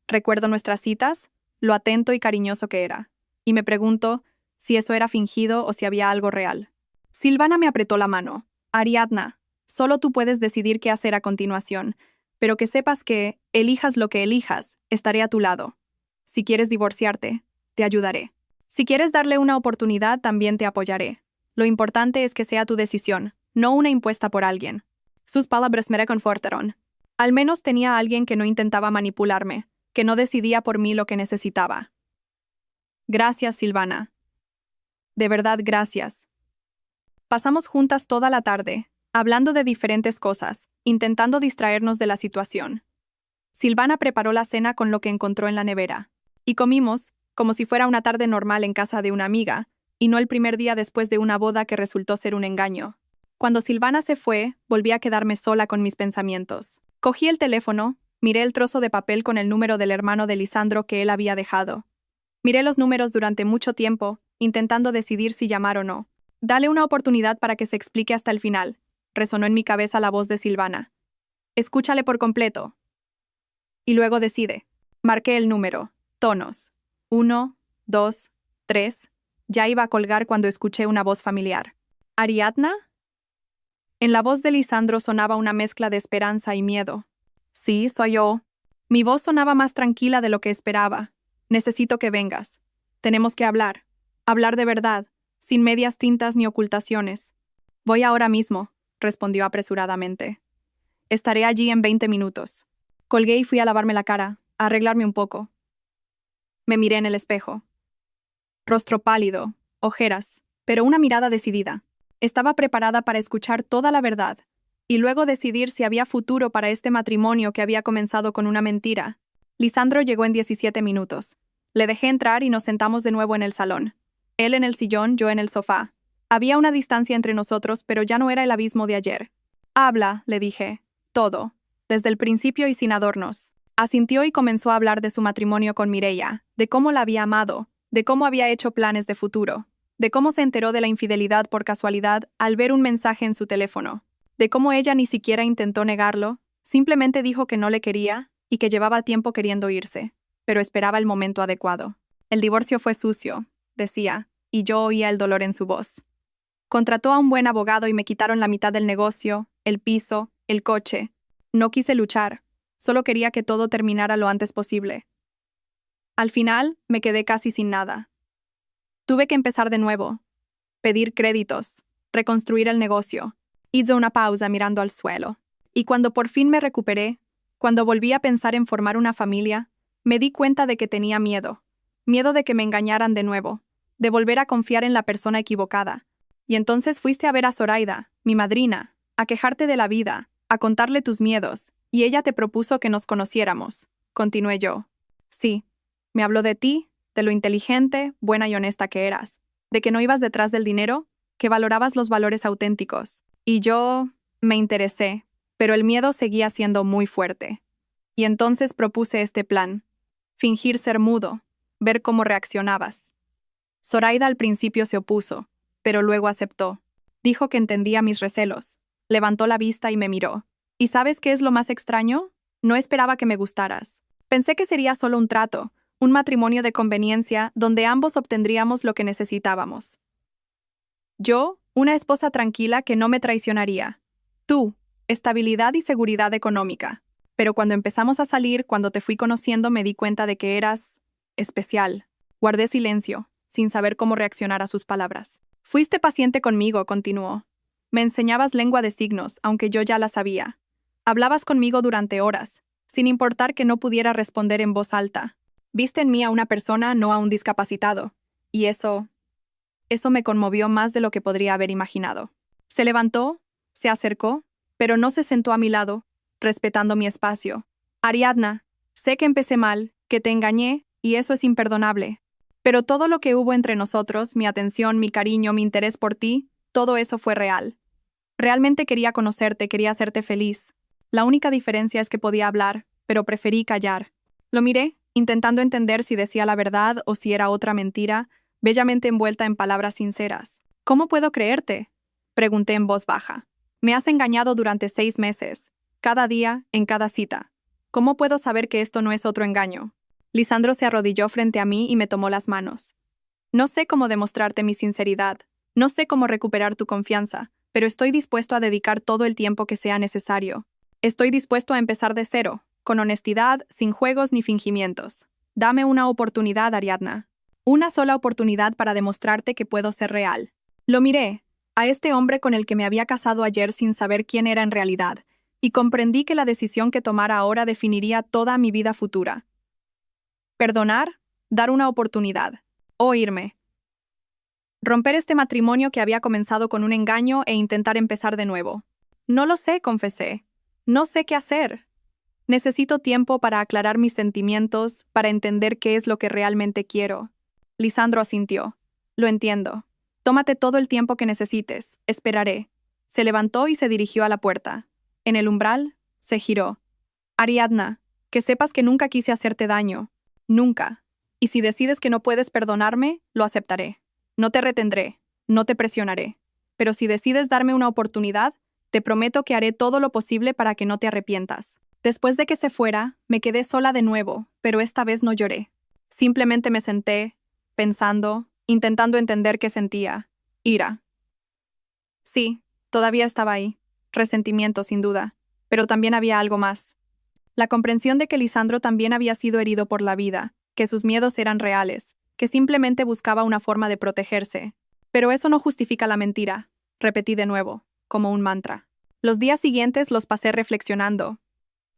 recuerdo nuestras citas, lo atento y cariñoso que era. Y me pregunto si eso era fingido o si había algo real. Silvana me apretó la mano. Ariadna, solo tú puedes decidir qué hacer a continuación, pero que sepas que, elijas lo que elijas, estaré a tu lado. Si quieres divorciarte, te ayudaré. Si quieres darle una oportunidad, también te apoyaré. Lo importante es que sea tu decisión, no una impuesta por alguien. Sus palabras me reconfortaron. Al menos tenía a alguien que no intentaba manipularme, que no decidía por mí lo que necesitaba. Gracias, Silvana. De verdad, gracias. Pasamos juntas toda la tarde, hablando de diferentes cosas, intentando distraernos de la situación. Silvana preparó la cena con lo que encontró en la nevera, y comimos, como si fuera una tarde normal en casa de una amiga, y no el primer día después de una boda que resultó ser un engaño. Cuando Silvana se fue, volví a quedarme sola con mis pensamientos. Cogí el teléfono, miré el trozo de papel con el número del hermano de Lisandro que él había dejado. Miré los números durante mucho tiempo, intentando decidir si llamar o no. Dale una oportunidad para que se explique hasta el final, resonó en mi cabeza la voz de Silvana. Escúchale por completo. Y luego decide. Marqué el número. Tonos. 1, 2, 3. Ya iba a colgar cuando escuché una voz familiar. ¿Ariadna? En la voz de Lisandro sonaba una mezcla de esperanza y miedo. Sí, soy yo. Mi voz sonaba más tranquila de lo que esperaba. Necesito que vengas. Tenemos que hablar. Hablar de verdad, sin medias tintas ni ocultaciones. Voy ahora mismo, respondió apresuradamente. Estaré allí en 20 minutos. Colgué y fui a lavarme la cara, a arreglarme un poco. Me miré en el espejo. Rostro pálido, ojeras, pero una mirada decidida. Estaba preparada para escuchar toda la verdad, y luego decidir si había futuro para este matrimonio que había comenzado con una mentira. Lisandro llegó en 17 minutos. Le dejé entrar y nos sentamos de nuevo en el salón. Él en el sillón, yo en el sofá. Había una distancia entre nosotros, pero ya no era el abismo de ayer. Habla, le dije. Todo. Desde el principio y sin adornos. Asintió y comenzó a hablar de su matrimonio con Mireia, de cómo la había amado, de cómo había hecho planes de futuro, de cómo se enteró de la infidelidad por casualidad al ver un mensaje en su teléfono, de cómo ella ni siquiera intentó negarlo, simplemente dijo que no le quería y que llevaba tiempo queriendo irse, pero esperaba el momento adecuado. El divorcio fue sucio, decía, y yo oía el dolor en su voz. Contrató a un buen abogado y me quitaron la mitad del negocio, el piso, el coche. No quise luchar, solo quería que todo terminara lo antes posible. Al final, me quedé casi sin nada. Tuve que empezar de nuevo, pedir créditos, reconstruir el negocio. Hice una pausa mirando al suelo. Y cuando por fin me recuperé, cuando volví a pensar en formar una familia, me di cuenta de que tenía miedo. Miedo de que me engañaran de nuevo, de volver a confiar en la persona equivocada. Y entonces fuiste a ver a Zoraida, mi madrina, a quejarte de la vida, a contarle tus miedos, y ella te propuso que nos conociéramos. Continué yo. Sí, me habló de ti, de lo inteligente, buena y honesta que eras, de que no ibas detrás del dinero, que valorabas los valores auténticos. Y yo me interesé, pero el miedo seguía siendo muy fuerte. Y entonces propuse este plan. Fingir ser mudo, ver cómo reaccionabas. Zoraida al principio se opuso, pero luego aceptó. Dijo que entendía mis recelos. Levantó la vista y me miró. ¿Y sabes qué es lo más extraño? No esperaba que me gustaras. Pensé que sería solo un trato, un matrimonio de conveniencia donde ambos obtendríamos lo que necesitábamos. Yo, una esposa tranquila que no me traicionaría. Tú, estabilidad y seguridad económica. Pero cuando empezamos a salir, cuando te fui conociendo, me di cuenta de que eras especial. Guardé silencio, sin saber cómo reaccionar a sus palabras. Fuiste paciente conmigo, continuó. Me enseñabas lengua de signos, aunque yo ya la sabía. Hablabas conmigo durante horas, sin importar que no pudiera responder en voz alta. Viste en mí a una persona, no a un discapacitado. Y eso me conmovió más de lo que podría haber imaginado. Se levantó, se acercó, pero no se sentó a mi lado, respetando mi espacio. Ariadna, sé que empecé mal, que te engañé, y eso es imperdonable. Pero todo lo que hubo entre nosotros, mi atención, mi cariño, mi interés por ti, todo eso fue real. Realmente quería conocerte, quería hacerte feliz. La única diferencia es que podía hablar, pero preferí callar. Lo miré, intentando entender si decía la verdad o si era otra mentira, bellamente envuelta en palabras sinceras. ¿Cómo puedo creerte?, pregunté en voz baja. Me has engañado durante 6 meses, cada día, en cada cita. ¿Cómo puedo saber que esto no es otro engaño? Lisandro se arrodilló frente a mí y me tomó las manos. No sé cómo demostrarte mi sinceridad, no sé cómo recuperar tu confianza, pero estoy dispuesto a dedicar todo el tiempo que sea necesario. Estoy dispuesto a empezar de cero, con honestidad, sin juegos ni fingimientos. Dame una oportunidad, Ariadna. Una sola oportunidad para demostrarte que puedo ser real. Lo miré, a este hombre con el que me había casado ayer sin saber quién era en realidad, y comprendí que la decisión que tomara ahora definiría toda mi vida futura. Perdonar, dar una oportunidad, o irme. Romper este matrimonio que había comenzado con un engaño e intentar empezar de nuevo. No lo sé, confesé. No sé qué hacer. Necesito tiempo para aclarar mis sentimientos, para entender qué es lo que realmente quiero. Lisandro asintió. Lo entiendo. Tómate todo el tiempo que necesites. Esperaré. Se levantó y se dirigió a la puerta. En el umbral, se giró. Ariadna, que sepas que nunca quise hacerte daño. Nunca. Y si decides que no puedes perdonarme, lo aceptaré. No te retendré. No te presionaré. Pero si decides darme una oportunidad, te prometo que haré todo lo posible para que no te arrepientas. Después de que se fuera, me quedé sola de nuevo, pero esta vez no lloré. Simplemente me senté, pensando, intentando entender qué sentía. Ira. Sí, todavía estaba ahí. Resentimiento, sin duda. Pero también había algo más. La comprensión de que Lisandro también había sido herido por la vida, que sus miedos eran reales, que simplemente buscaba una forma de protegerse. Pero eso no justifica la mentira, repetí de nuevo, como un mantra. Los días siguientes los pasé reflexionando,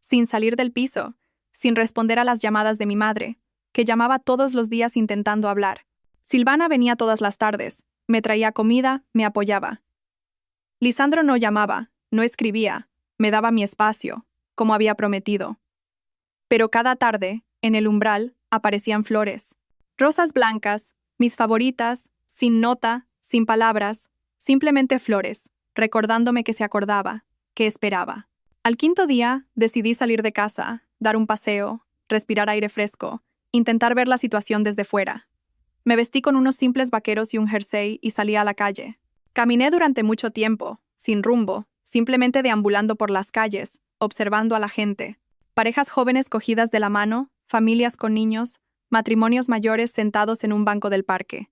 sin salir del piso, sin responder a las llamadas de mi madre, que llamaba todos los días intentando hablar. Silvana venía todas las tardes, me traía comida, me apoyaba. Lisandro no llamaba, no escribía, me daba mi espacio, como había prometido. Pero cada tarde, en el umbral, aparecían flores. Rosas blancas, mis favoritas, sin nota, sin palabras, simplemente flores, recordándome que se acordaba, que esperaba. Al 5.º día, decidí salir de casa, dar un paseo, respirar aire fresco, intentar ver la situación desde fuera. Me vestí con unos simples vaqueros y un jersey y salí a la calle. Caminé durante mucho tiempo, sin rumbo, simplemente deambulando por las calles, observando a la gente. Parejas jóvenes cogidas de la mano, familias con niños, matrimonios mayores sentados en un banco del parque.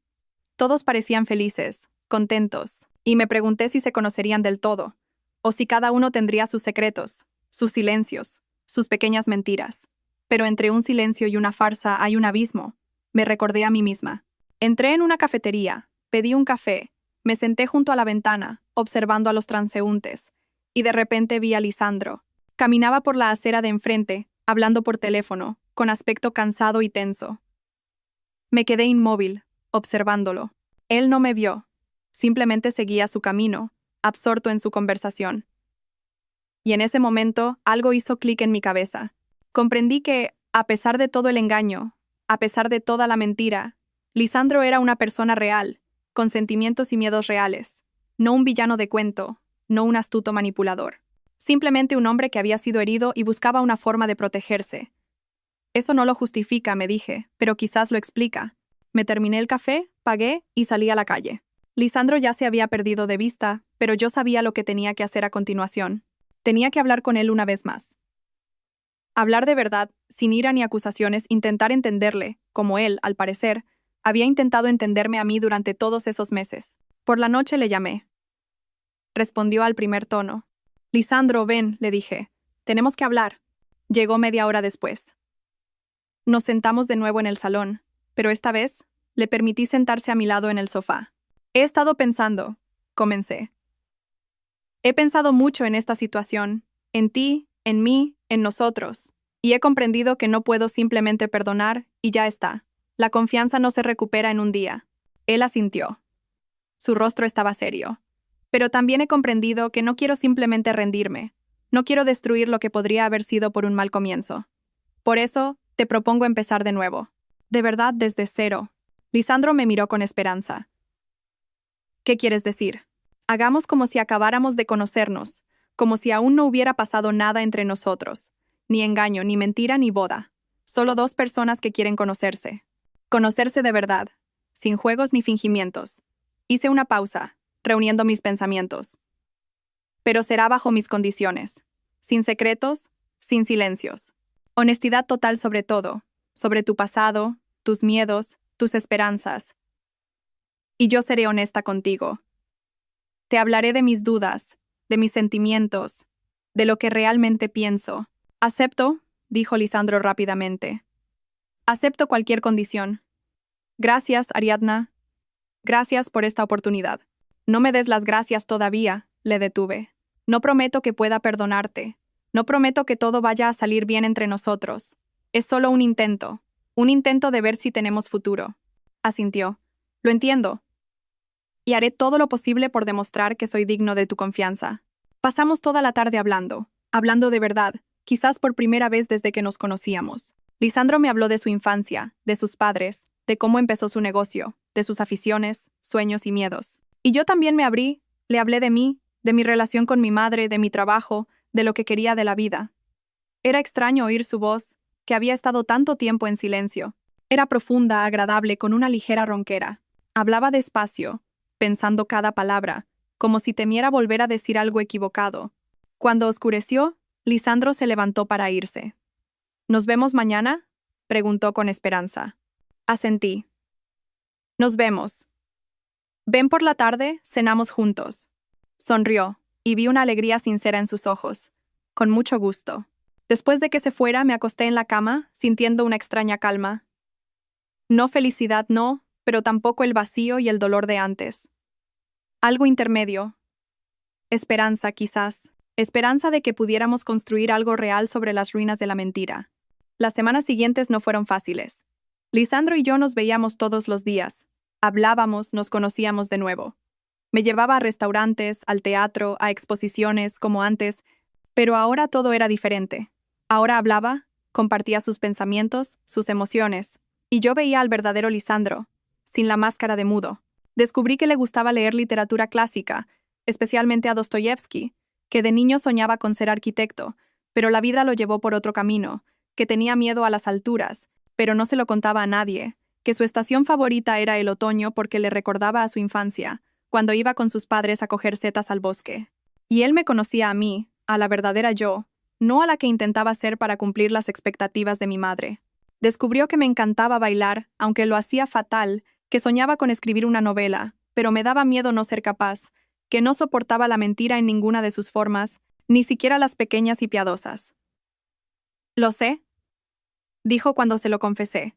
Todos parecían felices, contentos, y me pregunté si se conocerían del todo, o si cada uno tendría sus secretos, sus silencios, sus pequeñas mentiras. Pero entre un silencio y una farsa hay un abismo, me recordé a mí misma. Entré en una cafetería, pedí un café, me senté junto a la ventana, observando a los transeúntes, y de repente vi a Lisandro. Caminaba por la acera de enfrente, hablando por teléfono, con aspecto cansado y tenso. Me quedé inmóvil, observándolo. Él no me vio. Simplemente seguía su camino, absorto en su conversación. Y en ese momento, algo hizo clic en mi cabeza. Comprendí que, a pesar de todo el engaño, a pesar de toda la mentira, Lisandro era una persona real, con sentimientos y miedos reales. No un villano de cuento, no un astuto manipulador. Simplemente un hombre que había sido herido y buscaba una forma de protegerse. Eso no lo justifica, me dije, pero quizás lo explica. Me terminé el café, pagué y salí a la calle. Lisandro ya se había perdido de vista, pero yo sabía lo que tenía que hacer a continuación. Tenía que hablar con él una vez más. Hablar de verdad, sin ira ni acusaciones, intentar entenderle, como él, al parecer, había intentado entenderme a mí durante todos esos meses. Por la noche le llamé. Respondió al primer tono. Lisandro, ven, le dije. Tenemos que hablar. Llegó media hora después. Nos sentamos de nuevo en el salón, pero esta vez le permití sentarse a mi lado en el sofá. He estado pensando, comencé. He pensado mucho en esta situación, en ti, en mí, en nosotros, y he comprendido que no puedo simplemente perdonar y ya está. La confianza no se recupera en un día. Él asintió. Su rostro estaba serio. Pero también he comprendido que no quiero simplemente rendirme. No quiero destruir lo que podría haber sido por un mal comienzo. Por eso, te propongo empezar de nuevo. De verdad, desde cero. Lisandro me miró con esperanza. ¿Qué quieres decir? Hagamos como si acabáramos de conocernos, como si aún no hubiera pasado nada entre nosotros. Ni engaño, ni mentira, ni boda. Solo dos personas que quieren conocerse. Conocerse de verdad, sin juegos ni fingimientos. Hice una pausa, reuniendo mis pensamientos. Pero será bajo mis condiciones. Sin secretos, sin silencios. Honestidad total sobre todo, sobre tu pasado, tus miedos, tus esperanzas. Y yo seré honesta contigo. Te hablaré de mis dudas, de mis sentimientos, de lo que realmente pienso. Acepto, dijo Lisandro rápidamente. Acepto cualquier condición. Gracias, Ariadna. Gracias por esta oportunidad. No me des las gracias todavía, le detuve. No prometo que pueda perdonarte. No prometo que todo vaya a salir bien entre nosotros. Es solo un intento de ver si tenemos futuro. Asintió. Lo entiendo. Y haré todo lo posible por demostrar que soy digno de tu confianza. Pasamos toda la tarde hablando de verdad, quizás por primera vez desde que nos conocíamos. Lisandro me habló de su infancia, de sus padres, de cómo empezó su negocio, de sus aficiones, sueños y miedos. Y yo también me abrí, le hablé de mí, de mi relación con mi madre, de mi trabajo, de lo que quería de la vida. Era extraño oír su voz, que había estado tanto tiempo en silencio. Era profunda, agradable, con una ligera ronquera. Hablaba despacio, pensando cada palabra, como si temiera volver a decir algo equivocado. Cuando oscureció, Lisandro se levantó para irse. ¿Nos vemos mañana?, preguntó con esperanza. Asentí. Nos vemos. Ven por la tarde, cenamos juntos. Sonrió, y vi una alegría sincera en sus ojos. Con mucho gusto. Después de que se fuera, me acosté en la cama, sintiendo una extraña calma. No felicidad, no, pero tampoco el vacío y el dolor de antes. Algo intermedio. Esperanza, quizás. Esperanza de que pudiéramos construir algo real sobre las ruinas de la mentira. Las semanas siguientes no fueron fáciles. Lisandro y yo nos veíamos todos los días. Hablábamos, nos conocíamos de nuevo. Me llevaba a restaurantes, al teatro, a exposiciones, como antes, pero ahora todo era diferente. Ahora hablaba, compartía sus pensamientos, sus emociones, y yo veía al verdadero Lisandro, sin la máscara de mudo. Descubrí que le gustaba leer literatura clásica, especialmente a Dostoyevsky, que de niño soñaba con ser arquitecto, pero la vida lo llevó por otro camino, que tenía miedo a las alturas, pero no se lo contaba a nadie, que su estación favorita era el otoño porque le recordaba a su infancia, cuando iba con sus padres a coger setas al bosque. Y él me conocía a mí, a la verdadera yo, no a la que intentaba ser para cumplir las expectativas de mi madre. Descubrió que me encantaba bailar, aunque lo hacía fatal, que soñaba con escribir una novela, pero me daba miedo no ser capaz, que no soportaba la mentira en ninguna de sus formas, ni siquiera las pequeñas y piadosas. «Lo sé», dijo cuando se lo confesé.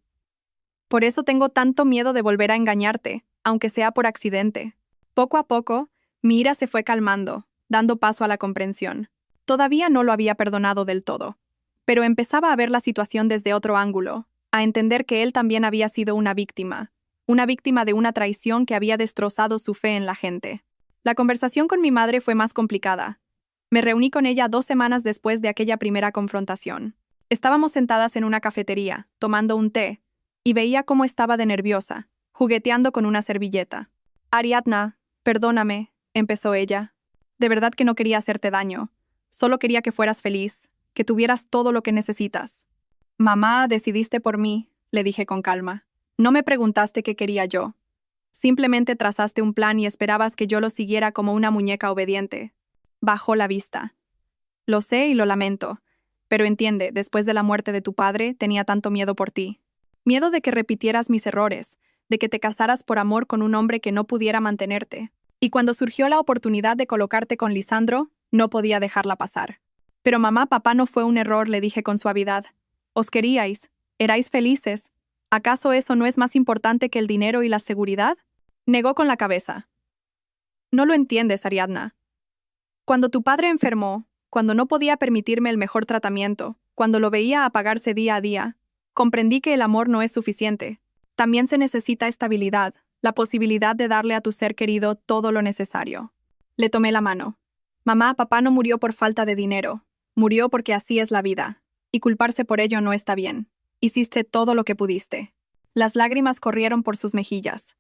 «Por eso tengo tanto miedo de volver a engañarte, aunque sea por accidente». Poco a poco, mi ira se fue calmando, dando paso a la comprensión. Todavía no lo había perdonado del todo, pero empezaba a ver la situación desde otro ángulo, a entender que él también había sido una víctima de una traición que había destrozado su fe en la gente. La conversación con mi madre fue más complicada. Me reuní con ella 2 semanas después de aquella primera confrontación. Estábamos sentadas en una cafetería, tomando un té, y veía cómo estaba de nerviosa, jugueteando con una servilleta. «Ariadna, perdóname», empezó ella. «De verdad que no quería hacerte daño. Solo quería que fueras feliz, que tuvieras todo lo que necesitas». «Mamá, decidiste por mí», le dije con calma. «No me preguntaste qué quería yo. Simplemente trazaste un plan y esperabas que yo lo siguiera como una muñeca obediente». Bajó la vista. «Lo sé y lo lamento. Pero entiende, después de la muerte de tu padre, tenía tanto miedo por ti. Miedo de que repitieras mis errores, de que te casaras por amor con un hombre que no pudiera mantenerte. Y cuando surgió la oportunidad de colocarte con Lisandro, No podía dejarla pasar. Pero mamá, papá, no fue un error, le dije con suavidad. Os queríais, erais felices. ¿Acaso eso no es más importante que el dinero y la seguridad? Negó con la cabeza. No lo entiendes, Ariadna. Cuando tu padre enfermó, cuando no podía permitirme el mejor tratamiento, cuando lo veía apagarse día a día, comprendí que el amor no es suficiente. También se necesita estabilidad, la posibilidad de darle a tu ser querido todo lo necesario. Le tomé la mano. Mamá, papá no murió por falta de dinero. Murió porque así es la vida. Y culparse por ello no está bien. Hiciste todo lo que pudiste. Las lágrimas corrieron por sus mejillas.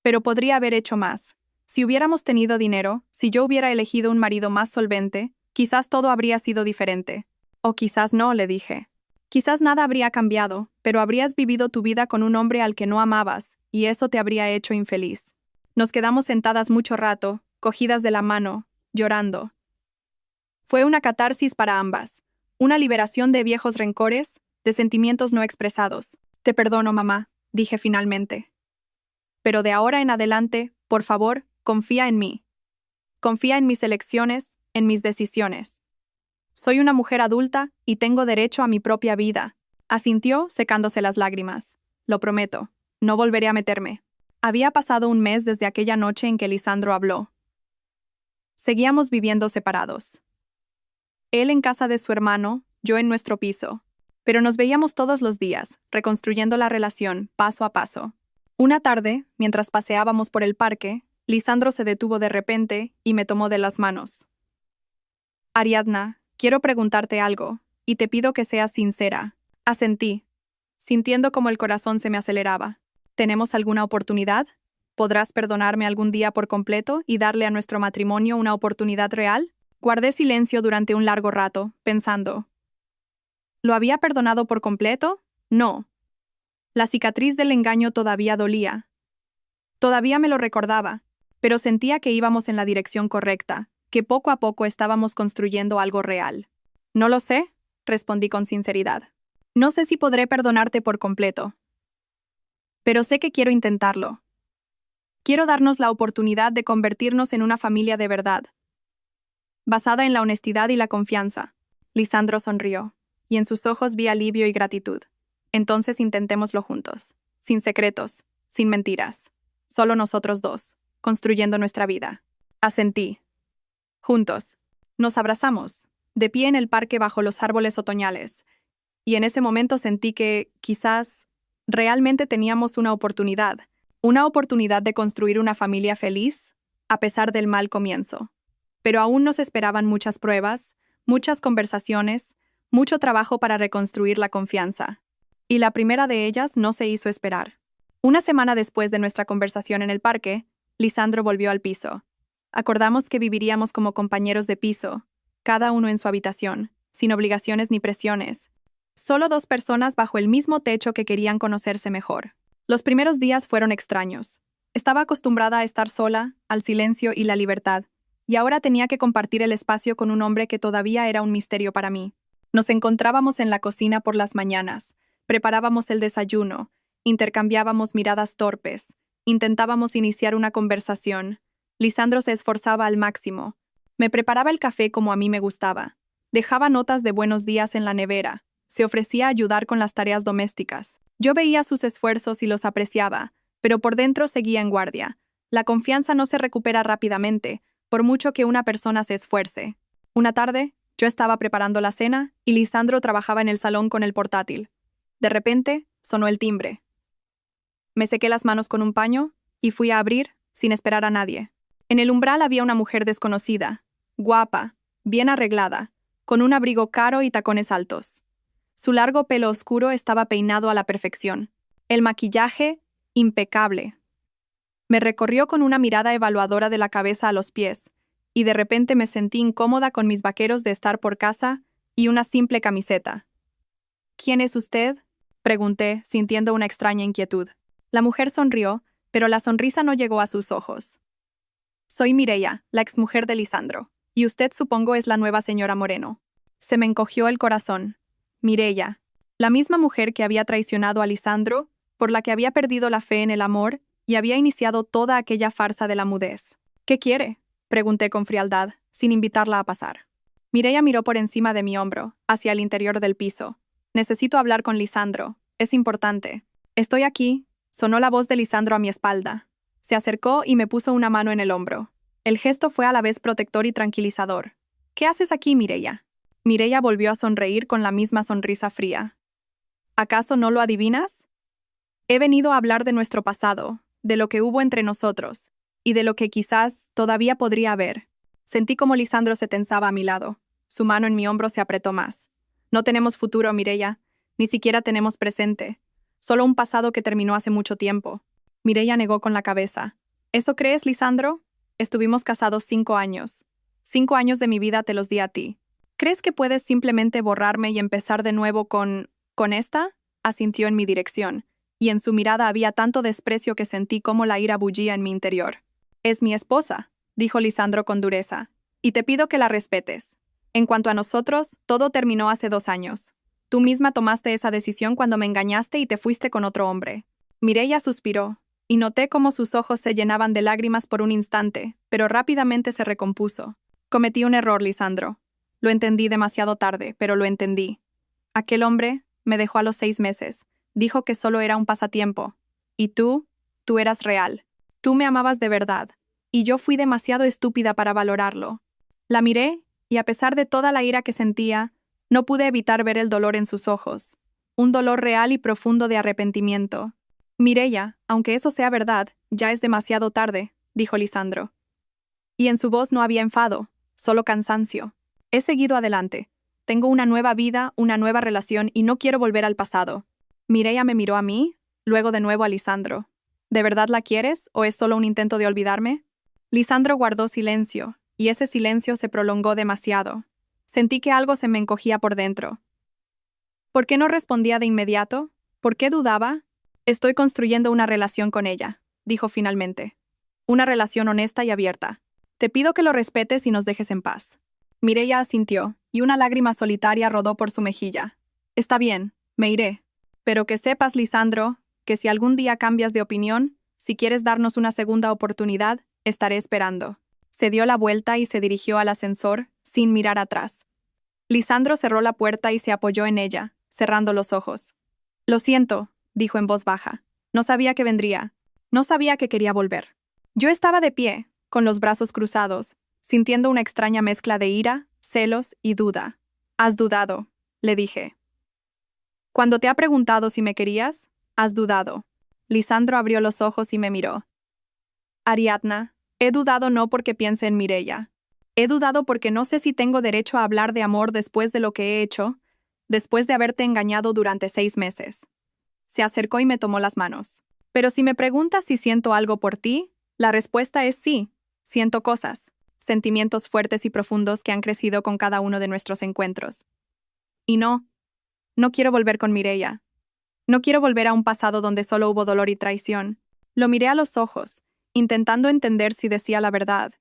Pero podría haber hecho más. Si hubiéramos tenido dinero, si yo hubiera elegido un marido más solvente, quizás todo habría sido diferente. O quizás no, le dije. Quizás nada habría cambiado, pero habrías vivido tu vida con un hombre al que no amabas, y eso te habría hecho infeliz. Nos quedamos sentadas mucho rato, cogidas de la mano, llorando. Fue una catarsis para ambas, una liberación de viejos rencores, de sentimientos no expresados. Te perdono, mamá, dije finalmente. Pero de ahora en adelante, por favor, confía en mí. Confía en mis elecciones, en mis decisiones. Soy una mujer adulta y tengo derecho a mi propia vida. Asintió, secándose las lágrimas. Lo prometo, no volveré a meterme. Había pasado un mes desde aquella noche en que Lisandro habló. Seguíamos viviendo separados. Él en casa de su hermano, yo en nuestro piso. Pero nos veíamos todos los días, reconstruyendo la relación, paso a paso. Una tarde, mientras paseábamos por el parque, Lisandro se detuvo de repente y me tomó de las manos. Ariadna, quiero preguntarte algo, y te pido que seas sincera. Asentí, sintiendo como el corazón se me aceleraba. ¿Tenemos alguna oportunidad? ¿Podrás perdonarme algún día por completo y darle a nuestro matrimonio una oportunidad real? Guardé silencio durante un largo rato, pensando. ¿Lo había perdonado por completo? No. La cicatriz del engaño todavía dolía. Todavía me lo recordaba, pero sentía que íbamos en la dirección correcta, que poco a poco estábamos construyendo algo real. No lo sé, respondí con sinceridad. No sé si podré perdonarte por completo. Pero sé que quiero intentarlo. Quiero darnos la oportunidad de convertirnos en una familia de verdad, basada en la honestidad y la confianza. Lisandro sonrió, y en sus ojos vi alivio y gratitud. Entonces intentémoslo juntos, sin secretos, sin mentiras. Solo nosotros dos, construyendo nuestra vida. Asentí. Juntos. Nos abrazamos, de pie en el parque bajo los árboles otoñales, y en ese momento sentí que, quizás, realmente teníamos una oportunidad de construir una familia feliz, a pesar del mal comienzo. Pero aún nos esperaban muchas pruebas, muchas conversaciones, mucho trabajo para reconstruir la confianza. Y la primera de ellas no se hizo esperar. Una semana después de nuestra conversación en el parque, Lisandro volvió al piso. Acordamos que viviríamos como compañeros de piso, cada uno en su habitación, sin obligaciones ni presiones. Solo dos personas bajo el mismo techo que querían conocerse mejor. Los primeros días fueron extraños. Estaba acostumbrada a estar sola, al silencio y la libertad, y ahora tenía que compartir el espacio con un hombre que todavía era un misterio para mí. Nos encontrábamos en la cocina por las mañanas, preparábamos el desayuno, intercambiábamos miradas torpes, intentábamos iniciar una conversación. Lisandro se esforzaba al máximo. Me preparaba el café como a mí me gustaba. Dejaba notas de buenos días en la nevera. Se ofrecía a ayudar con las tareas domésticas. Yo veía sus esfuerzos y los apreciaba, pero por dentro seguía en guardia. La confianza no se recupera rápidamente, por mucho que una persona se esfuerce. Una tarde, yo estaba preparando la cena y Lisandro trabajaba en el salón con el portátil. De repente, sonó el timbre. Me sequé las manos con un paño y fui a abrir, sin esperar a nadie. En el umbral había una mujer desconocida, guapa, bien arreglada, con un abrigo caro y tacones altos. Su largo pelo oscuro estaba peinado a la perfección. El maquillaje, impecable. Me recorrió con una mirada evaluadora de la cabeza a los pies, y de repente me sentí incómoda con mis vaqueros de estar por casa y una simple camiseta. ¿Quién es usted?, pregunté, sintiendo una extraña inquietud. La mujer sonrió, pero la sonrisa no llegó a sus ojos. Soy Mireia, la exmujer de Lisandro, y usted supongo es la nueva señora Moreno. Se me encogió el corazón. Mireia, la misma mujer que había traicionado a Lisandro, por la que había perdido la fe en el amor y había iniciado toda aquella farsa de la mudez. ¿Qué quiere?, Pregunté con frialdad, sin invitarla a pasar. Mireia miró por encima de mi hombro, hacia el interior del piso. Necesito hablar con Lisandro. Es importante. Estoy aquí. Sonó la voz de Lisandro a mi espalda. Se acercó y me puso una mano en el hombro. El gesto fue a la vez protector y tranquilizador. ¿Qué haces aquí, Mireia? Mireia volvió a sonreír con la misma sonrisa fría. ¿Acaso no lo adivinas? He venido a hablar de nuestro pasado, de lo que hubo entre nosotros, y de lo que quizás todavía podría haber. Sentí como Lisandro se tensaba a mi lado. Su mano en mi hombro se apretó más. No tenemos futuro, Mireia. Ni siquiera tenemos presente. Solo un pasado que terminó hace mucho tiempo. Mireia negó con la cabeza. ¿Eso crees, Lisandro? Estuvimos casados 5 años. 5 años de mi vida te los di a ti. ¿Crees que puedes simplemente borrarme y empezar de nuevo con esta? Asintió en mi dirección, y en su mirada había tanto desprecio que sentí como la ira bullía en mi interior. Es mi esposa, dijo Lisandro con dureza, y te pido que la respetes. En cuanto a nosotros, todo terminó hace 2 años. Tú misma tomaste esa decisión cuando me engañaste y te fuiste con otro hombre. Mireia suspiró, y noté cómo sus ojos se llenaban de lágrimas por un instante, pero rápidamente se recompuso. Cometí un error, Lisandro. Lo entendí demasiado tarde, pero lo entendí. Aquel hombre me dejó a los 6 meses. Dijo que solo era un pasatiempo. Y tú eras real. Tú me amabas de verdad. Y yo fui demasiado estúpida para valorarlo. La miré, y a pesar de toda la ira que sentía, no pude evitar ver el dolor en sus ojos. Un dolor real y profundo de arrepentimiento. Mireia, aunque eso sea verdad, ya es demasiado tarde, dijo Lisandro. Y en su voz no había enfado, solo cansancio. He seguido adelante. Tengo una nueva vida, una nueva relación y no quiero volver al pasado. Mireia me miró a mí, luego de nuevo a Lisandro. ¿De verdad la quieres o es solo un intento de olvidarme? Lisandro guardó silencio, y ese silencio se prolongó demasiado. Sentí que algo se me encogía por dentro. ¿Por qué no respondía de inmediato? ¿Por qué dudaba? Estoy construyendo una relación con ella, dijo finalmente. Una relación honesta y abierta. Te pido que lo respetes y nos dejes en paz. Mireia asintió, y una lágrima solitaria rodó por su mejilla. Está bien, me iré. Pero que sepas, Lisandro, que si algún día cambias de opinión, si quieres darnos una segunda oportunidad, estaré esperando. Se dio la vuelta y se dirigió al ascensor, sin mirar atrás. Lisandro cerró la puerta y se apoyó en ella, cerrando los ojos. Lo siento, dijo en voz baja. No sabía que vendría. No sabía que quería volver. Yo estaba de pie, con los brazos cruzados, sintiendo una extraña mezcla de ira, celos y duda. Has dudado, le dije. Cuando te ha preguntado si me querías, has dudado. Lisandro abrió los ojos y me miró. Ariadna, he dudado no porque piense en Mireia. He dudado porque no sé si tengo derecho a hablar de amor después de lo que he hecho, después de haberte engañado durante 6 meses. Se acercó y me tomó las manos. Pero si me preguntas si siento algo por ti, la respuesta es sí. Siento cosas, sentimientos fuertes y profundos que han crecido con cada uno de nuestros encuentros. Y no quiero volver con Mireia. No quiero volver a un pasado donde solo hubo dolor y traición. Lo miré a los ojos, intentando entender si decía la verdad.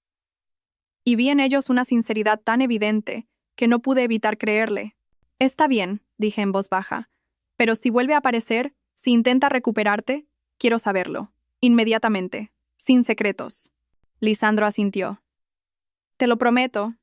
Y vi en ellos una sinceridad tan evidente que no pude evitar creerle. Está bien, dije en voz baja, pero si vuelve a aparecer, si intenta recuperarte, quiero saberlo. Inmediatamente, sin secretos. Lisandro asintió. Te lo prometo,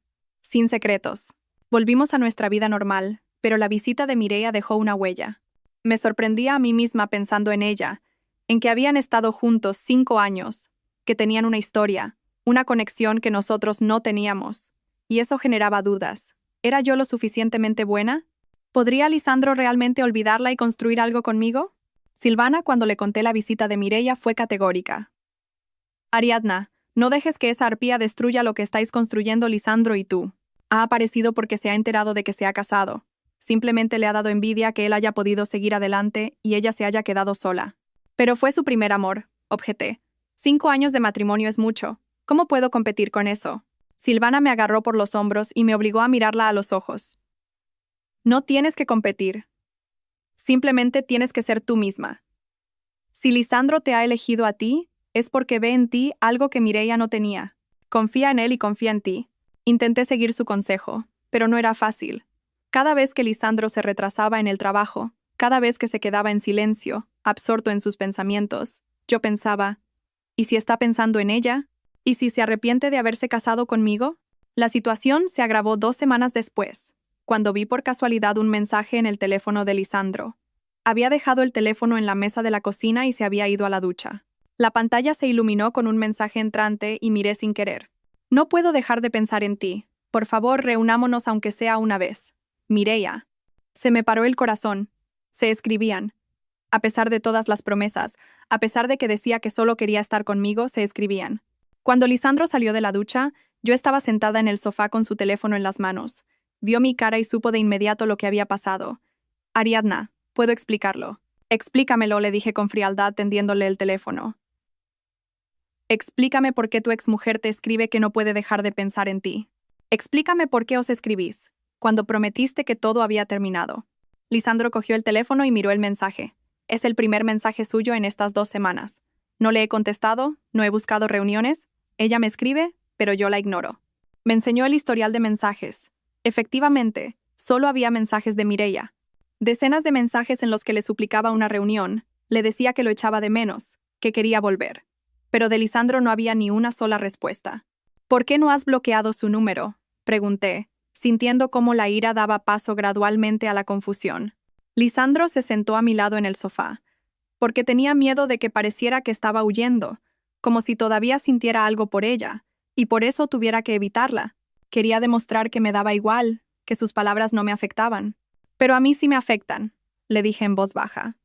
sin secretos. Volvimos a nuestra vida normal, pero la visita de Mireia dejó una huella. Me sorprendía a mí misma pensando en ella, en que habían estado juntos 5 años, que tenían una historia, una conexión que nosotros no teníamos, y eso generaba dudas. ¿Era yo lo suficientemente buena? ¿Podría Lisandro realmente olvidarla y construir algo conmigo? Silvana, cuando le conté la visita de Mireia, fue categórica. Ariadna, no dejes que esa arpía destruya lo que estáis construyendo Lisandro y tú. Ha aparecido porque se ha enterado de que se ha casado. Simplemente le ha dado envidia que él haya podido seguir adelante y ella se haya quedado sola. Pero fue su primer amor, objeté. 5 años de matrimonio es mucho. ¿Cómo puedo competir con eso? Silvana me agarró por los hombros y me obligó a mirarla a los ojos. No tienes que competir. Simplemente tienes que ser tú misma. Si Lisandro te ha elegido a ti, es porque ve en ti algo que Mireia no tenía. Confía en él y confía en ti. Intenté seguir su consejo, pero no era fácil. Cada vez que Lisandro se retrasaba en el trabajo, cada vez que se quedaba en silencio, absorto en sus pensamientos, yo pensaba, ¿y si está pensando en ella? ¿Y si se arrepiente de haberse casado conmigo? La situación se agravó 2 semanas después, cuando vi por casualidad un mensaje en el teléfono de Lisandro. Había dejado el teléfono en la mesa de la cocina y se había ido a la ducha. La pantalla se iluminó con un mensaje entrante y miré sin querer. No puedo dejar de pensar en ti. Por favor, reunámonos aunque sea una vez. Mireia. Se me paró el corazón. Se escribían. A pesar de todas las promesas, a pesar de que decía que solo quería estar conmigo, se escribían. Cuando Lisandro salió de la ducha, yo estaba sentada en el sofá con su teléfono en las manos. Vio mi cara y supo de inmediato lo que había pasado. Ariadna, puedo explicarlo. Explícamelo, le dije con frialdad tendiéndole el teléfono. Explícame por qué tu exmujer te escribe que no puede dejar de pensar en ti. Explícame por qué os escribís, cuando prometiste que todo había terminado. Lisandro cogió el teléfono y miró el mensaje. Es el primer mensaje suyo en estas 2 semanas. No le he contestado, no he buscado reuniones. Ella me escribe, pero yo la ignoro. Me enseñó el historial de mensajes. Efectivamente, solo había mensajes de Mireia. Decenas de mensajes en los que le suplicaba una reunión, le decía que lo echaba de menos, que quería volver. Pero de Lisandro no había ni una sola respuesta. ¿Por qué no has bloqueado su número?, pregunté, sintiendo cómo la ira daba paso gradualmente a la confusión. Lisandro se sentó a mi lado en el sofá, porque tenía miedo de que pareciera que estaba huyendo, como si todavía sintiera algo por ella, y por eso tuviera que evitarla. Quería demostrar que me daba igual, que sus palabras no me afectaban. Pero a mí sí me afectan, le dije en voz baja.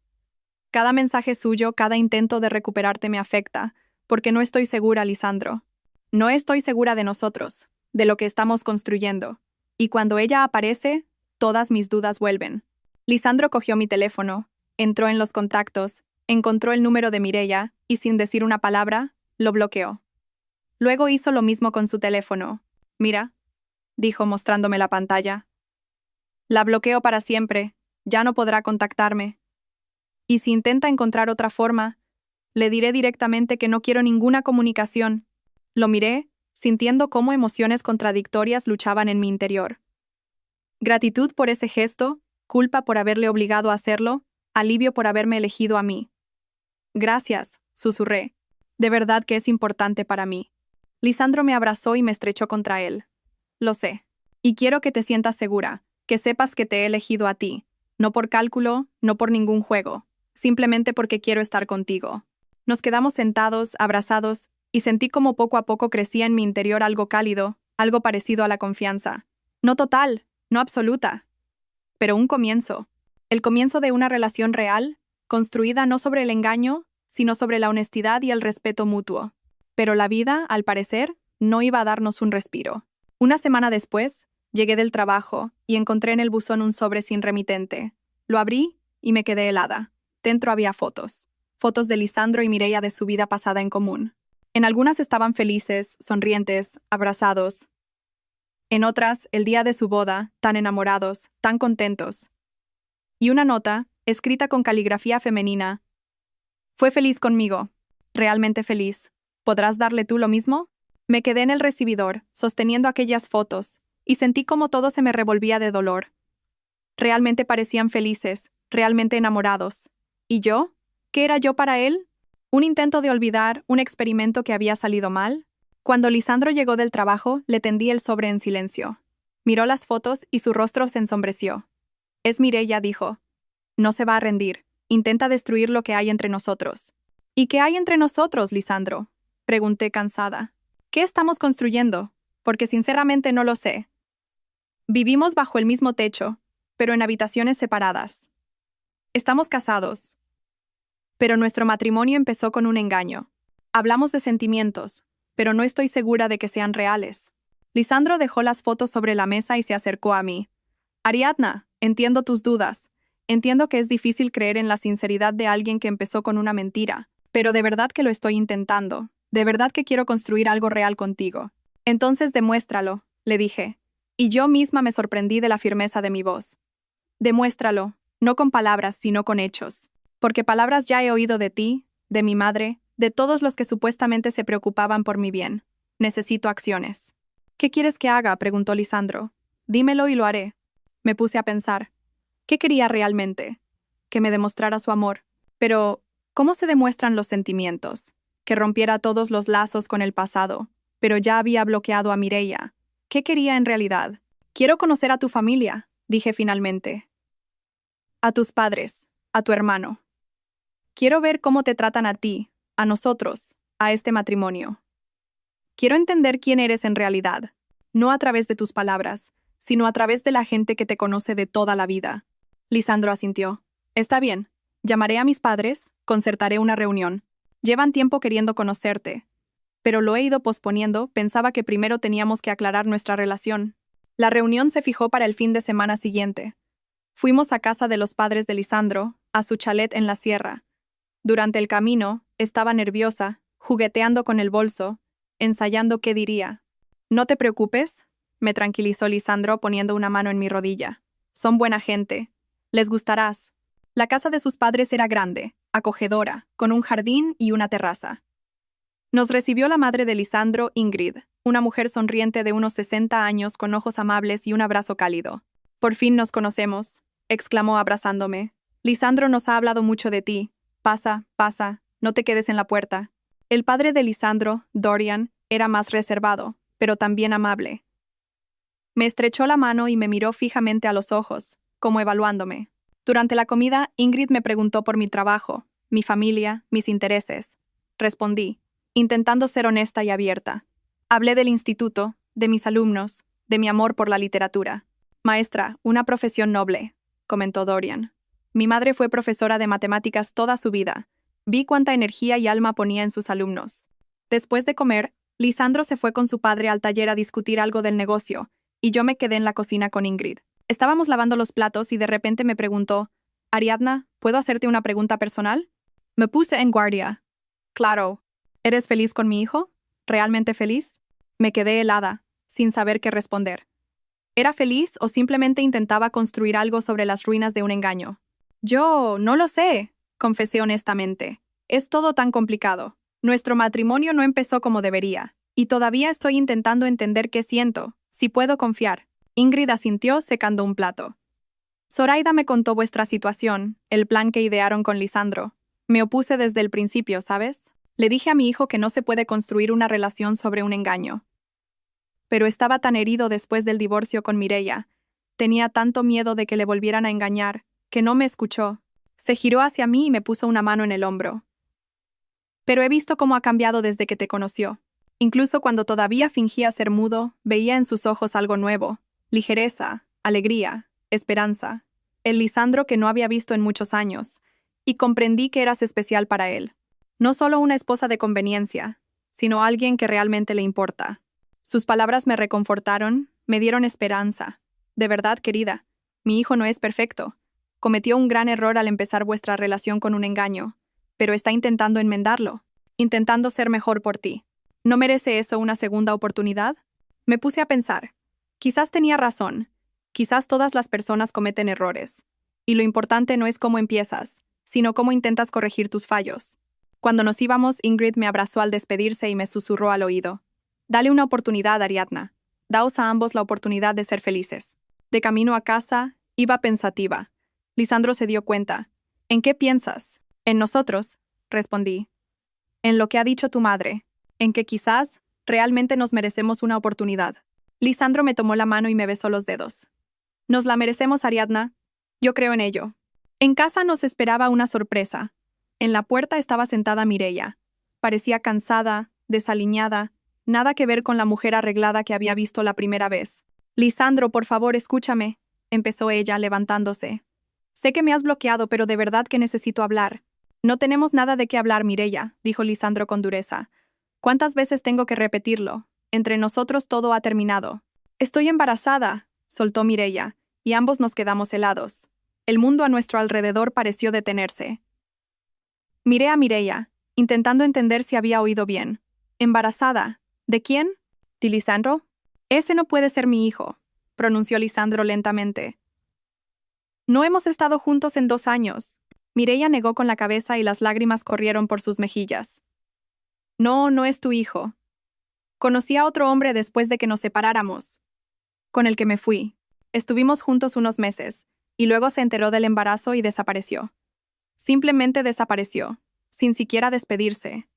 Cada mensaje suyo, cada intento de recuperarte me afecta, porque no estoy segura, Lisandro. No estoy segura de nosotros, de lo que estamos construyendo. Y cuando ella aparece, todas mis dudas vuelven. Lisandro cogió mi teléfono, entró en los contactos, encontró el número de Mireia y sin decir una palabra, lo bloqueó. Luego hizo lo mismo con su teléfono. Mira, dijo mostrándome la pantalla. La bloqueo para siempre, ya no podrá contactarme. Y si intenta encontrar otra forma, le diré directamente que no quiero ninguna comunicación. Lo miré, sintiendo cómo emociones contradictorias luchaban en mi interior. Gratitud por ese gesto, culpa por haberle obligado a hacerlo, alivio por haberme elegido a mí. Gracias, susurré. De verdad que es importante para mí. Lisandro me abrazó y me estrechó contra él. Lo sé. Y quiero que te sientas segura, que sepas que te he elegido a ti, no por cálculo, no por ningún juego, simplemente porque quiero estar contigo. Nos quedamos sentados, abrazados, y sentí como poco a poco crecía en mi interior algo cálido, algo parecido a la confianza. No total, no absoluta, pero un comienzo. El comienzo de una relación real, construida no sobre el engaño, sino sobre la honestidad y el respeto mutuo. Pero la vida, al parecer, no iba a darnos un respiro. Una semana después, llegué del trabajo y encontré en el buzón un sobre sin remitente. Lo abrí y me quedé helada. Dentro había fotos. Fotos de Lisandro y Mireia de su vida pasada en común. En algunas estaban felices, sonrientes, abrazados. En otras, el día de su boda, tan enamorados, tan contentos. Y una nota, escrita con caligrafía femenina. Fue feliz conmigo. Realmente feliz. ¿Podrás darle tú lo mismo? Me quedé en el recibidor, sosteniendo aquellas fotos, y sentí como todo se me revolvía de dolor. Realmente parecían felices, realmente enamorados. ¿Y yo? ¿Qué era yo para él? ¿Un intento de olvidar, un experimento que había salido mal? Cuando Lisandro llegó del trabajo, le tendí el sobre en silencio. Miró las fotos y su rostro se ensombreció. Es Mireia, dijo. No se va a rendir. Intenta destruir lo que hay entre nosotros. ¿Y qué hay entre nosotros, Lisandro?, pregunté cansada. ¿Qué estamos construyendo? Porque sinceramente no lo sé. Vivimos bajo el mismo techo, pero en habitaciones separadas. Estamos casados. Pero nuestro matrimonio empezó con un engaño. Hablamos de sentimientos, pero no estoy segura de que sean reales. Lisandro dejó las fotos sobre la mesa y se acercó a mí. Ariadna, entiendo tus dudas. Entiendo que es difícil creer en la sinceridad de alguien que empezó con una mentira, pero de verdad que lo estoy intentando. De verdad que quiero construir algo real contigo. Entonces demuéstralo, le dije. Y yo misma me sorprendí de la firmeza de mi voz. Demuéstralo, no con palabras, sino con hechos. Porque palabras ya he oído de ti, de mi madre, de todos los que supuestamente se preocupaban por mi bien. Necesito acciones. ¿Qué quieres que haga?, preguntó Lisandro. Dímelo y lo haré. Me puse a pensar. ¿Qué quería realmente? Que me demostrara su amor. Pero, ¿cómo se demuestran los sentimientos? que rompiera todos los lazos con el pasado, pero ya había bloqueado a Mireia. ¿Qué quería en realidad? Quiero conocer a tu familia, dije finalmente. A tus padres, a tu hermano. Quiero ver cómo te tratan a ti, a nosotros, a este matrimonio. Quiero entender quién eres en realidad, no a través de tus palabras, sino a través de la gente que te conoce de toda la vida. Lisandro asintió. Está bien. Llamaré a mis padres, concertaré una reunión. Llevan tiempo queriendo conocerte. Pero lo he ido posponiendo, pensaba que primero teníamos que aclarar nuestra relación. La reunión se fijó para el fin de semana siguiente. Fuimos a casa de los padres de Lisandro, a su chalet en la sierra. Durante el camino, estaba nerviosa, jugueteando con el bolso, ensayando qué diría. No te preocupes, me tranquilizó Lisandro poniendo una mano en mi rodilla. Son buena gente. Les gustarás. La casa de sus padres era grande, acogedora, con un jardín y una terraza. Nos recibió la madre de Lisandro, Ingrid, una mujer sonriente de unos 60 años con ojos amables y un abrazo cálido. Por fin nos conocemos, exclamó abrazándome. Lisandro nos ha hablado mucho de ti. Pasa, pasa, no te quedes en la puerta. El padre de Lisandro, Dorian, era más reservado, pero también amable. Me estrechó la mano y me miró fijamente a los ojos, como evaluándome. Durante la comida, Ingrid me preguntó por mi trabajo, mi familia, mis intereses. Respondí, intentando ser honesta y abierta. Hablé del instituto, de mis alumnos, de mi amor por la literatura. Maestra, una profesión noble, comentó Dorian. Mi madre fue profesora de matemáticas toda su vida. Vi cuánta energía y alma ponía en sus alumnos. Después de comer, Lisandro se fue con su padre al taller a discutir algo del negocio, y yo me quedé en la cocina con Ingrid. Estábamos lavando los platos y de repente me preguntó, Ariadna, ¿puedo hacerte una pregunta personal? Me puse en guardia. Claro. ¿Eres feliz con mi hijo? ¿Realmente feliz? Me quedé helada, sin saber qué responder. ¿Era feliz o simplemente intentaba construir algo sobre las ruinas de un engaño? Yo no lo sé, confesé honestamente. Es todo tan complicado. Nuestro matrimonio no empezó como debería, y todavía estoy intentando entender qué siento, si puedo confiar. Ingrid asintió secando un plato. Zoraida me contó vuestra situación, el plan que idearon con Lisandro. Me opuse desde el principio, ¿sabes? Le dije a mi hijo que no se puede construir una relación sobre un engaño. Pero estaba tan herido después del divorcio con Mireia. Tenía tanto miedo de que le volvieran a engañar, que no me escuchó. Se giró hacia mí y me puso una mano en el hombro. Pero he visto cómo ha cambiado desde que te conoció. Incluso cuando todavía fingía ser mudo, veía en sus ojos algo nuevo. Ligereza, alegría, esperanza. El Lisandro que no había visto en muchos años. Y comprendí que eras especial para él. No solo una esposa de conveniencia, sino alguien que realmente le importa. Sus palabras me reconfortaron, me dieron esperanza. De verdad, querida, mi hijo no es perfecto. Cometió un gran error al empezar vuestra relación con un engaño, pero está intentando enmendarlo, intentando ser mejor por ti. ¿No merece eso una segunda oportunidad? Me puse a pensar. Quizás tenía razón. Quizás todas las personas cometen errores. Y lo importante no es cómo empiezas, sino cómo intentas corregir tus fallos. Cuando nos íbamos, Ingrid me abrazó al despedirse y me susurró al oído. Dale una oportunidad, Ariadna. Daos a ambos la oportunidad de ser felices. De camino a casa, iba pensativa. Lisandro se dio cuenta. ¿En qué piensas? En nosotros, respondí. En lo que ha dicho tu madre. En que quizás, realmente nos merecemos una oportunidad. Lisandro me tomó la mano y me besó los dedos. Nos la merecemos, Ariadna. Yo creo en ello. En casa nos esperaba una sorpresa. En la puerta estaba sentada Mireia. Parecía cansada, desaliñada, nada que ver con la mujer arreglada que había visto la primera vez. Lisandro, por favor, escúchame, empezó ella, levantándose. Sé que me has bloqueado, pero de verdad que necesito hablar. No tenemos nada de qué hablar, Mireia, dijo Lisandro con dureza. ¿Cuántas veces tengo que repetirlo? Entre nosotros todo ha terminado. Estoy embarazada, soltó Mireia, y ambos nos quedamos helados. El mundo a nuestro alrededor pareció detenerse. Miré a Mireia, intentando entender si había oído bien. ¿Embarazada? ¿De quién? ¿De Lisandro? Ese no puede ser mi hijo, pronunció Lisandro lentamente. No hemos estado juntos en 2 años. Mireia negó con la cabeza y las lágrimas corrieron por sus mejillas. No, no es tu hijo. Conocí a otro hombre después de que nos separáramos. Con el que me fui. Estuvimos juntos unos meses, y luego se enteró del embarazo y desapareció. Simplemente desapareció, sin siquiera despedirse.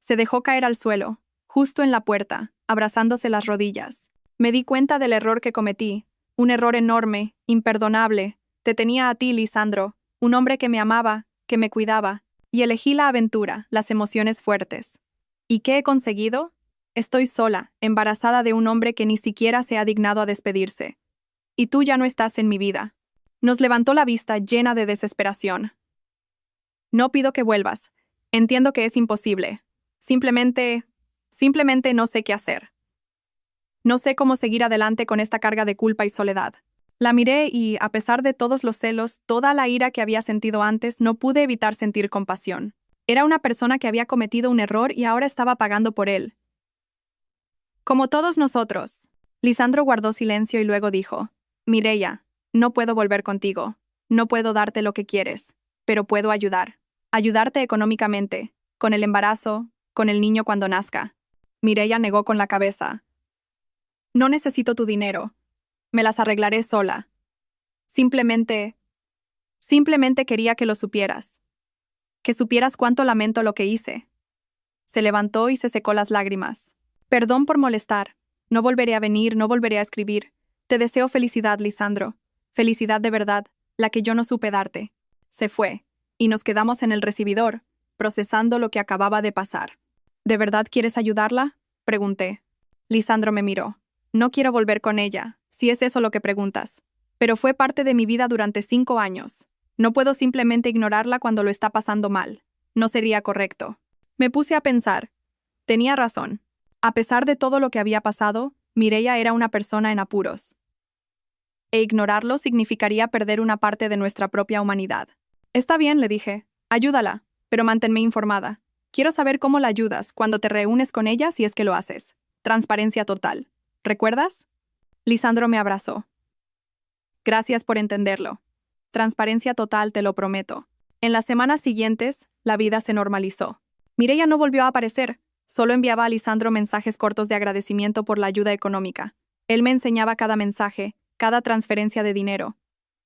Se dejó caer al suelo, justo en la puerta, abrazándose las rodillas. Me di cuenta del error que cometí, un error enorme, imperdonable. Te tenía a ti, Lisandro, un hombre que me amaba, que me cuidaba, y elegí la aventura, las emociones fuertes. ¿Y qué he conseguido? Estoy sola, embarazada de un hombre que ni siquiera se ha dignado a despedirse. Y tú ya no estás en mi vida. Nos levantó la vista llena de desesperación. No pido que vuelvas. Entiendo que es imposible. Simplemente no sé qué hacer. No sé cómo seguir adelante con esta carga de culpa y soledad. La miré y, a pesar de todos los celos, toda la ira que había sentido antes, no pude evitar sentir compasión. Era una persona que había cometido un error y ahora estaba pagando por él. Como todos nosotros. Lisandro guardó silencio y luego dijo: Mireia, no puedo volver contigo. No puedo darte lo que quieres, pero puedo ayudar. Ayudarte económicamente, con el embarazo, con el niño cuando nazca. Mireia negó con la cabeza. No necesito tu dinero. Me las arreglaré sola. Simplemente quería que lo supieras. Que supieras cuánto lamento lo que hice. Se levantó y se secó las lágrimas. Perdón por molestar. No volveré a venir, no volveré a escribir. Te deseo felicidad, Lisandro. Felicidad de verdad, la que yo no supe darte. Se fue, y nos quedamos en el recibidor, procesando lo que acababa de pasar. ¿De verdad quieres ayudarla?, pregunté. Lisandro me miró. No quiero volver con ella, si es eso lo que preguntas. Pero fue parte de mi vida durante 5 años. No puedo simplemente ignorarla cuando lo está pasando mal. No sería correcto. Me puse a pensar. Tenía razón. A pesar de todo lo que había pasado, Mireia era una persona en apuros. E ignorarlo significaría perder una parte de nuestra propia humanidad. Está bien, le dije. Ayúdala, pero manténme informada. Quiero saber cómo la ayudas cuando te reúnes con ella si es que lo haces. Transparencia total. ¿Recuerdas? Lisandro me abrazó. Gracias por entenderlo. Transparencia total, te lo prometo. En las semanas siguientes, la vida se normalizó. Mireia no volvió a aparecer, solo enviaba a Lisandro mensajes cortos de agradecimiento por la ayuda económica. Él me enseñaba cada mensaje, cada transferencia de dinero.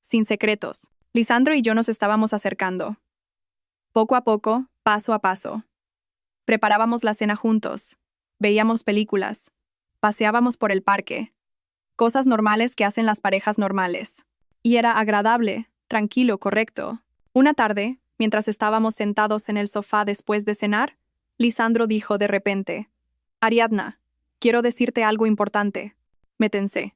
Sin secretos. Lisandro y yo nos estábamos acercando. Poco a poco, paso a paso. Preparábamos la cena juntos. Veíamos películas. Paseábamos por el parque. Cosas normales que hacen las parejas normales. Y era agradable, tranquilo, correcto. Una tarde, mientras estábamos sentados en el sofá después de cenar, Lisandro dijo de repente: Ariadna, quiero decirte algo importante. Me tensé.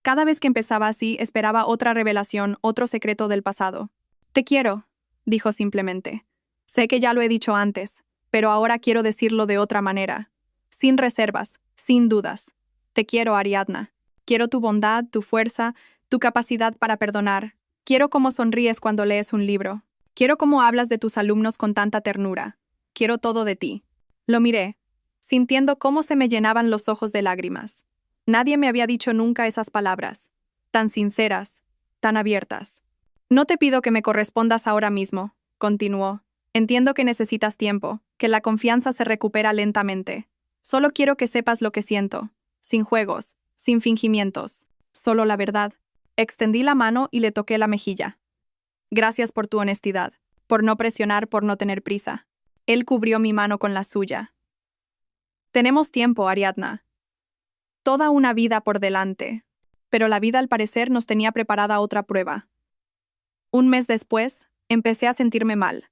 Cada vez que empezaba así, esperaba otra revelación, otro secreto del pasado. Te quiero, dijo simplemente. Sé que ya lo he dicho antes, pero ahora quiero decirlo de otra manera. Sin reservas, sin dudas. Te quiero, Ariadna. Quiero tu bondad, tu fuerza, tu capacidad para perdonar. Quiero cómo sonríes cuando lees un libro. Quiero cómo hablas de tus alumnos con tanta ternura. Quiero todo de ti. Lo miré, sintiendo cómo se me llenaban los ojos de lágrimas. Nadie me había dicho nunca esas palabras, tan sinceras, tan abiertas. No te pido que me correspondas ahora mismo, continuó. Entiendo que necesitas tiempo, que la confianza se recupera lentamente. Solo quiero que sepas lo que siento, sin juegos, sin fingimientos, solo la verdad. Extendí la mano y le toqué la mejilla. Gracias por tu honestidad, por no presionar, por no tener prisa. Él cubrió mi mano con la suya. Tenemos tiempo, Ariadna. Toda una vida por delante. Pero la vida al parecer nos tenía preparada otra prueba. Un mes después, empecé a sentirme mal.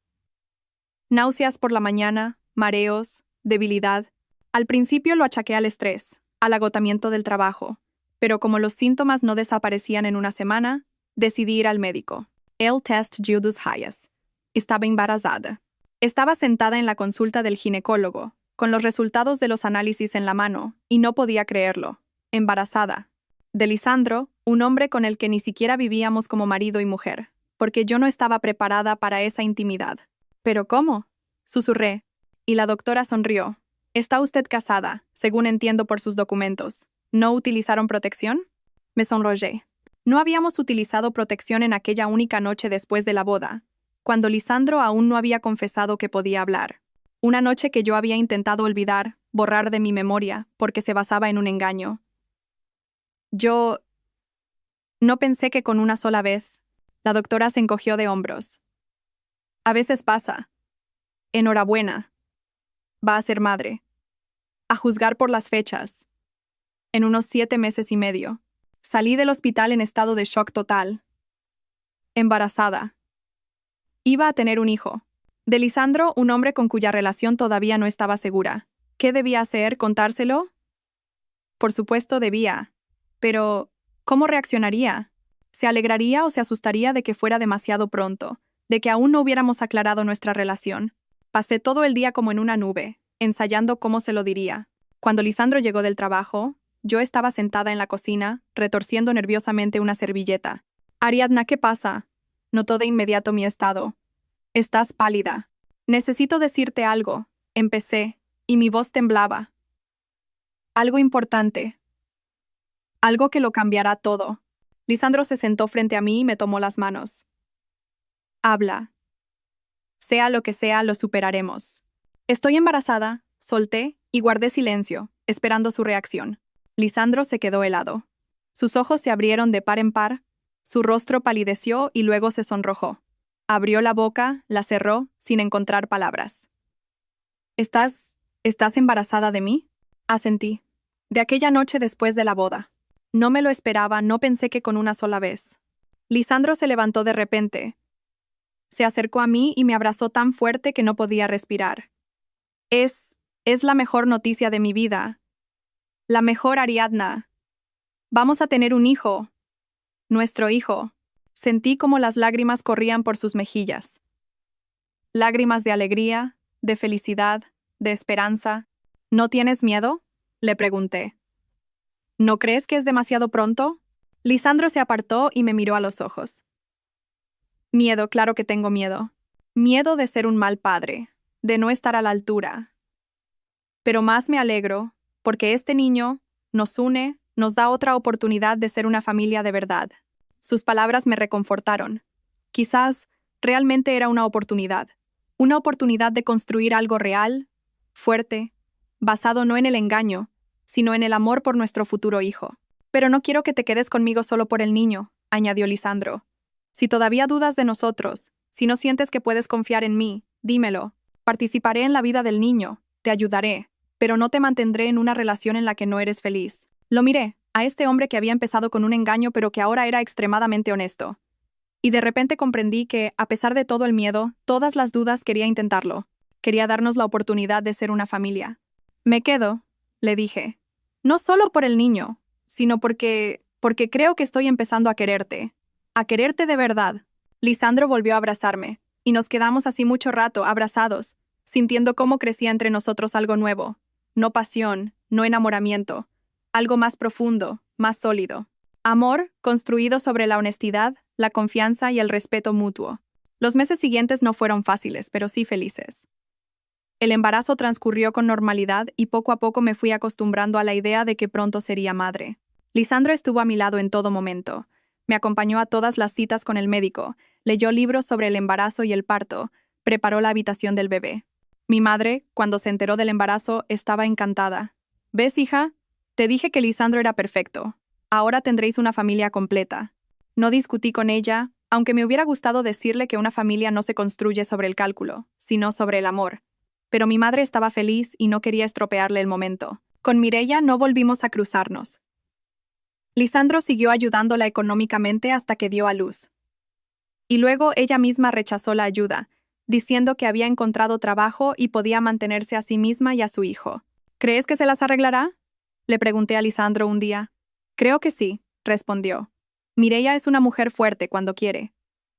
Náuseas por la mañana, mareos, debilidad. Al principio lo achaqué al estrés, al agotamiento del trabajo, pero como los síntomas no desaparecían en una semana, decidí ir al médico. El test dio dos hayas. Estaba embarazada. Estaba sentada en la consulta del ginecólogo, con los resultados de los análisis en la mano, y no podía creerlo. Embarazada. De Lisandro, un hombre con el que ni siquiera vivíamos como marido y mujer, porque yo no estaba preparada para esa intimidad. ¿Pero cómo?, susurré, y la doctora sonrió. Está usted casada, según entiendo por sus documentos. ¿No utilizaron protección? Me sonrojé. No habíamos utilizado protección en aquella única noche después de la boda, cuando Lisandro aún no había confesado que podía hablar. Una noche que yo había intentado olvidar, borrar de mi memoria, porque se basaba en un engaño. Yo no pensé que con una sola vez. La doctora se encogió de hombros. A veces pasa. Enhorabuena. Va a ser madre. A juzgar por las fechas. En unos 7 meses y medio. Salí del hospital en estado de shock total. Embarazada. Iba a tener un hijo. De Lisandro, un hombre con cuya relación todavía no estaba segura. ¿Qué debía hacer? ¿Contárselo? Por supuesto debía. Pero, ¿cómo reaccionaría? ¿Se alegraría o se asustaría de que fuera demasiado pronto? ¿De que aún no hubiéramos aclarado nuestra relación? Pasé todo el día como en una nube, ensayando cómo se lo diría. Cuando Lisandro llegó del trabajo, yo estaba sentada en la cocina, retorciendo nerviosamente una servilleta. Ariadna, ¿qué pasa? Notó de inmediato mi estado. Estás pálida. Necesito decirte algo. Empecé, y mi voz temblaba. Algo importante. Algo que lo cambiará todo. Lisandro se sentó frente a mí y me tomó las manos. Habla. Sea lo que sea, lo superaremos. Estoy embarazada, solté y guardé silencio, esperando su reacción. Lisandro se quedó helado. Sus ojos se abrieron de par en par, su rostro palideció y luego se sonrojó. Abrió la boca, la cerró, sin encontrar palabras. ¿Estás embarazada de mí? Asentí. De aquella noche después de la boda. No me lo esperaba, no pensé que con una sola vez. Lisandro se levantó de repente. Se acercó a mí y me abrazó tan fuerte que no podía respirar. Es la mejor noticia de mi vida. La mejor, Ariadna. Vamos a tener un hijo. Nuestro hijo. Sentí como las lágrimas corrían por sus mejillas. Lágrimas de alegría, de felicidad, de esperanza. ¿No tienes miedo? Le pregunté. ¿No crees que es demasiado pronto? Lisandro se apartó y me miró a los ojos. Miedo, claro que tengo miedo. Miedo de ser un mal padre, de no estar a la altura. Pero más me alegro, porque este niño nos une, nos da otra oportunidad de ser una familia de verdad. Sus palabras me reconfortaron. Quizás realmente era una oportunidad de construir algo real, fuerte, basado no en el engaño, sino en el amor por nuestro futuro hijo. Pero no quiero que te quedes conmigo solo por el niño, añadió Lisandro. Si todavía dudas de nosotros, si no sientes que puedes confiar en mí, dímelo. Participaré en la vida del niño, te ayudaré, pero no te mantendré en una relación en la que no eres feliz. Lo miré, a este hombre que había empezado con un engaño pero que ahora era extremadamente honesto. Y de repente comprendí que, a pesar de todo el miedo, todas las dudas, quería intentarlo. Quería darnos la oportunidad de ser una familia. Me quedo, le dije. No solo por el niño, sino porque creo que estoy empezando a quererte. A quererte de verdad. Lisandro volvió a abrazarme, y nos quedamos así mucho rato, abrazados, sintiendo cómo crecía entre nosotros algo nuevo. No pasión, no enamoramiento. Algo más profundo, más sólido. Amor construido sobre la honestidad, la confianza y el respeto mutuo. Los meses siguientes no fueron fáciles, pero sí felices. El embarazo transcurrió con normalidad y poco a poco me fui acostumbrando a la idea de que pronto sería madre. Lisandro estuvo a mi lado en todo momento. Me acompañó a todas las citas con el médico, leyó libros sobre el embarazo y el parto, preparó la habitación del bebé. Mi madre, cuando se enteró del embarazo, estaba encantada. ¿Ves, hija? Te dije que Lisandro era perfecto. Ahora tendréis una familia completa. No discutí con ella, aunque me hubiera gustado decirle que una familia no se construye sobre el cálculo, sino sobre el amor. Pero mi madre estaba feliz y no quería estropearle el momento. Con Mireia no volvimos a cruzarnos. Lisandro siguió ayudándola económicamente hasta que dio a luz. Y luego ella misma rechazó la ayuda, diciendo que había encontrado trabajo y podía mantenerse a sí misma y a su hijo. ¿Crees que se las arreglará? Le pregunté a Lisandro un día. Creo que sí, respondió. Mireia es una mujer fuerte cuando quiere.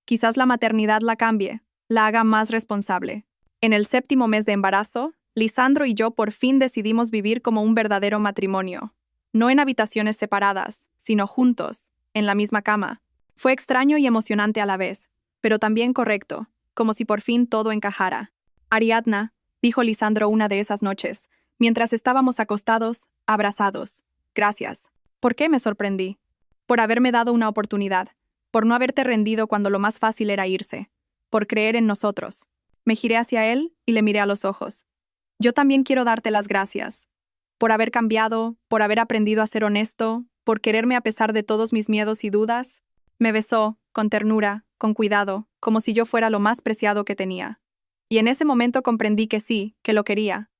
Quizás la maternidad la cambie, la haga más responsable. En el 7º mes de embarazo, Lisandro y yo por fin decidimos vivir como un verdadero matrimonio. No en habitaciones separadas, sino juntos, en la misma cama. Fue extraño y emocionante a la vez, pero también correcto, como si por fin todo encajara. Ariadna, dijo Lisandro una de esas noches, mientras estábamos acostados, abrazados. Gracias. ¿Por qué me sorprendí? Por haberme dado una oportunidad, por no haberte rendido cuando lo más fácil era irse, por creer en nosotros. Me giré hacia él y le miré a los ojos. Yo también quiero darte las gracias. Por haber cambiado, por haber aprendido a ser honesto, por quererme a pesar de todos mis miedos y dudas. Me besó, con ternura, con cuidado, como si yo fuera lo más preciado que tenía. Y en ese momento comprendí que sí, que lo quería.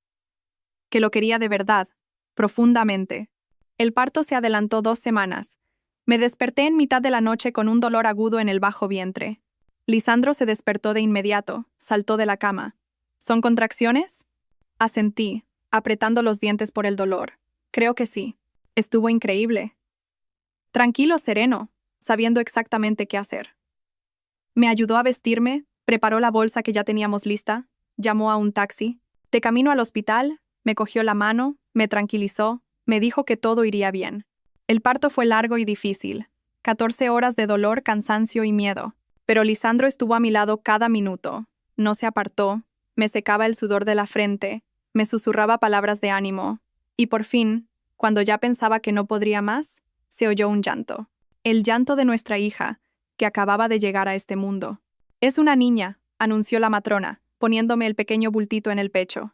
que lo quería de verdad, profundamente. El parto se adelantó 2 semanas. Me desperté en mitad de la noche con un dolor agudo en el bajo vientre. Lisandro se despertó de inmediato, saltó de la cama. ¿Son contracciones? Asentí, apretando los dientes por el dolor. Creo que sí. Estuvo increíble. Tranquilo, sereno, sabiendo exactamente qué hacer. Me ayudó a vestirme, preparó la bolsa que ya teníamos lista, llamó a un taxi. De camino al hospital, me cogió la mano, me tranquilizó, me dijo que todo iría bien. El parto fue largo y difícil. 14 horas de dolor, cansancio y miedo. Pero Lisandro estuvo a mi lado cada minuto. No se apartó, me secaba el sudor de la frente, me susurraba palabras de ánimo. Y por fin, cuando ya pensaba que no podría más, se oyó un llanto. El llanto de nuestra hija, que acababa de llegar a este mundo. «Es una niña», anunció la matrona, poniéndome el pequeño bultito en el pecho.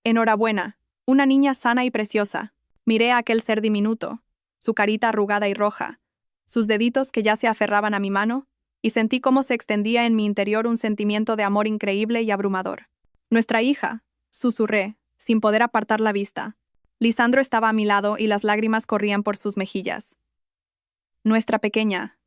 «Enhorabuena, una niña sana y preciosa». Miré a aquel ser diminuto, su carita arrugada y roja, sus deditos que ya se aferraban a mi mano, y sentí cómo se extendía en mi interior un sentimiento de amor increíble y abrumador. «Nuestra hija», susurré, sin poder apartar la vista. Lisandro estaba a mi lado y las lágrimas corrían por sus mejillas. «Nuestra pequeña.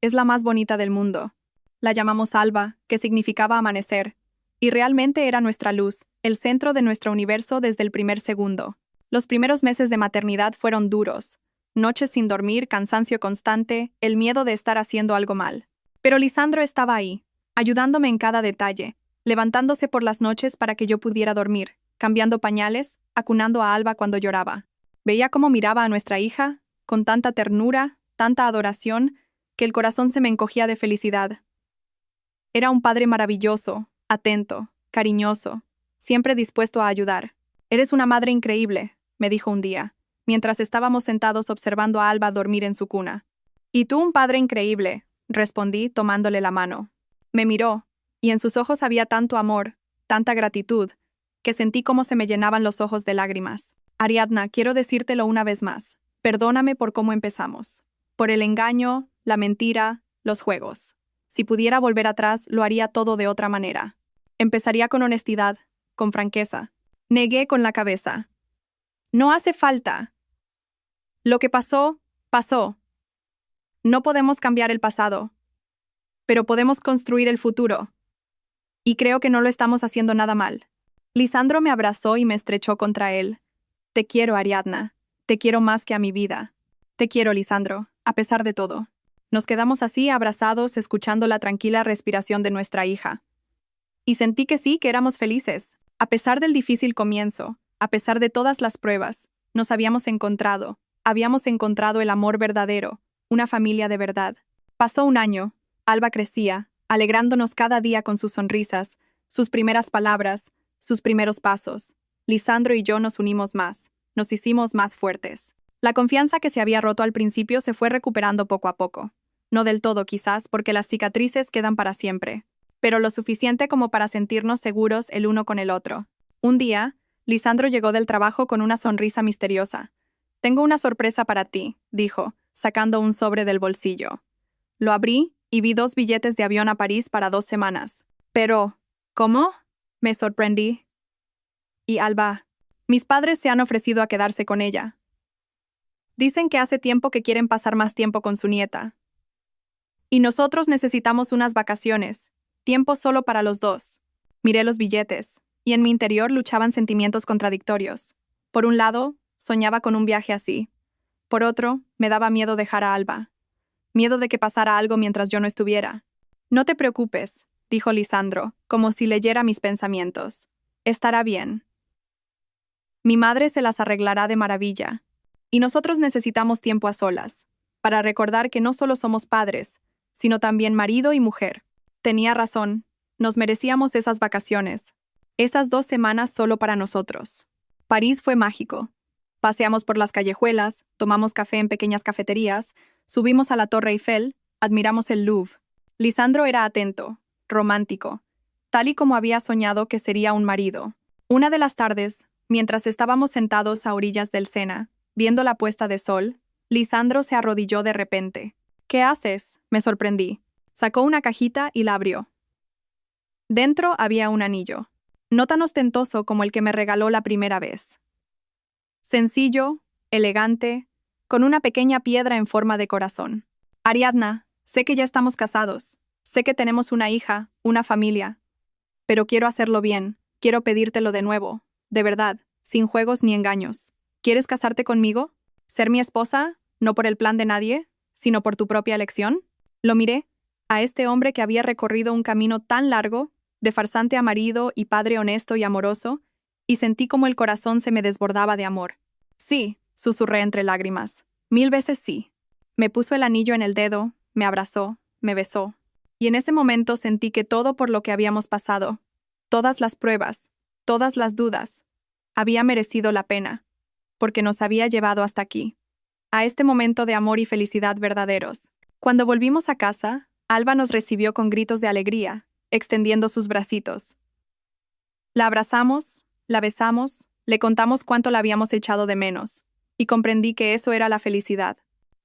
Es la más bonita del mundo». La llamamos Alba, que significaba amanecer, y realmente era nuestra luz, el centro de nuestro universo desde el primer segundo. Los primeros meses de maternidad fueron duros. Noches sin dormir, cansancio constante, el miedo de estar haciendo algo mal. Pero Lisandro estaba ahí, ayudándome en cada detalle, levantándose por las noches para que yo pudiera dormir, cambiando pañales, acunando a Alba cuando lloraba. Veía cómo miraba a nuestra hija, con tanta ternura, tanta adoración, que el corazón se me encogía de felicidad. Era un padre maravilloso, atento, cariñoso, siempre dispuesto a ayudar. «Eres una madre increíble», me dijo un día, mientras estábamos sentados observando a Alba dormir en su cuna. «Y tú un padre increíble», respondí tomándole la mano. Me miró, y en sus ojos había tanto amor, tanta gratitud, que sentí cómo se me llenaban los ojos de lágrimas. «Ariadna, quiero decírtelo una vez más. Perdóname por cómo empezamos. Por el engaño, la mentira, los juegos. Si pudiera volver atrás, lo haría todo de otra manera. Empezaría con honestidad, con franqueza». Negué con la cabeza. «No hace falta. Lo que pasó, pasó. No podemos cambiar el pasado, pero podemos construir el futuro. Y creo que no lo estamos haciendo nada mal». Lisandro me abrazó y me estrechó contra él. «Te quiero, Ariadna. Te quiero más que a mi vida. Te quiero, Lisandro, a pesar de todo». Nos quedamos así abrazados, escuchando la tranquila respiración de nuestra hija. Y sentí que sí, que éramos felices. A pesar del difícil comienzo, a pesar de todas las pruebas, nos habíamos encontrado el amor verdadero, una familia de verdad. Pasó un año, Alba crecía, alegrándonos cada día con sus sonrisas, sus primeras palabras, sus primeros pasos. Lisandro y yo nos unimos más, nos hicimos más fuertes. La confianza que se había roto al principio se fue recuperando poco a poco. No del todo quizás, porque las cicatrices quedan para siempre, pero lo suficiente como para sentirnos seguros el uno con el otro. Un día, Lisandro llegó del trabajo con una sonrisa misteriosa. «Tengo una sorpresa para ti», dijo, sacando un sobre del bolsillo. Lo abrí y vi 2 billetes de avión a París para 2 semanas. «Pero, ¿cómo?», me sorprendí. «Y Alba, mis padres se han ofrecido a quedarse con ella. Dicen que hace tiempo que quieren pasar más tiempo con su nieta. Y nosotros necesitamos unas vacaciones, tiempo solo para los dos». Miré los billetes, y en mi interior luchaban sentimientos contradictorios. Por un lado, soñaba con un viaje así. Por otro, me daba miedo dejar a Alba. Miedo de que pasara algo mientras yo no estuviera. «No te preocupes», dijo Lisandro, como si leyera mis pensamientos. «Estará bien. Mi madre se las arreglará de maravilla. Y nosotros necesitamos tiempo a solas, para recordar que no solo somos padres, sino también marido y mujer». Tenía razón, nos merecíamos esas vacaciones, esas 2 semanas solo para nosotros. París fue mágico. Paseamos por las callejuelas, tomamos café en pequeñas cafeterías, subimos a la Torre Eiffel, admiramos el Louvre. Lisandro era atento, romántico, tal y como había soñado que sería un marido. Una de las tardes, mientras estábamos sentados a orillas del Sena, viendo la puesta de sol, Lisandro se arrodilló de repente. «¿Qué haces?», me sorprendí. Sacó una cajita y la abrió. Dentro había un anillo. No tan ostentoso como el que me regaló la primera vez. Sencillo, elegante, con una pequeña piedra en forma de corazón. Ariadna, sé que ya estamos casados, sé que tenemos una hija, una familia, pero quiero hacerlo bien, quiero pedírtelo de nuevo, de verdad, sin juegos ni engaños. ¿Quieres casarte conmigo? ¿Ser mi esposa, no por el plan de nadie, sino por tu propia elección? Lo miré, a este hombre que había recorrido un camino tan largo, de farsante a marido y padre honesto y amoroso, y sentí como el corazón se me desbordaba de amor. Sí, susurré entre lágrimas. 1000 veces sí. Me puso el anillo en el dedo, me abrazó, me besó. Y en ese momento sentí que todo por lo que habíamos pasado, todas las pruebas, todas las dudas, había merecido la pena, porque nos había llevado hasta aquí, a este momento de amor y felicidad verdaderos. Cuando volvimos a casa, Alba nos recibió con gritos de alegría, extendiendo sus bracitos. La abrazamos, la besamos, le contamos cuánto la habíamos echado de menos, y comprendí que eso era la felicidad.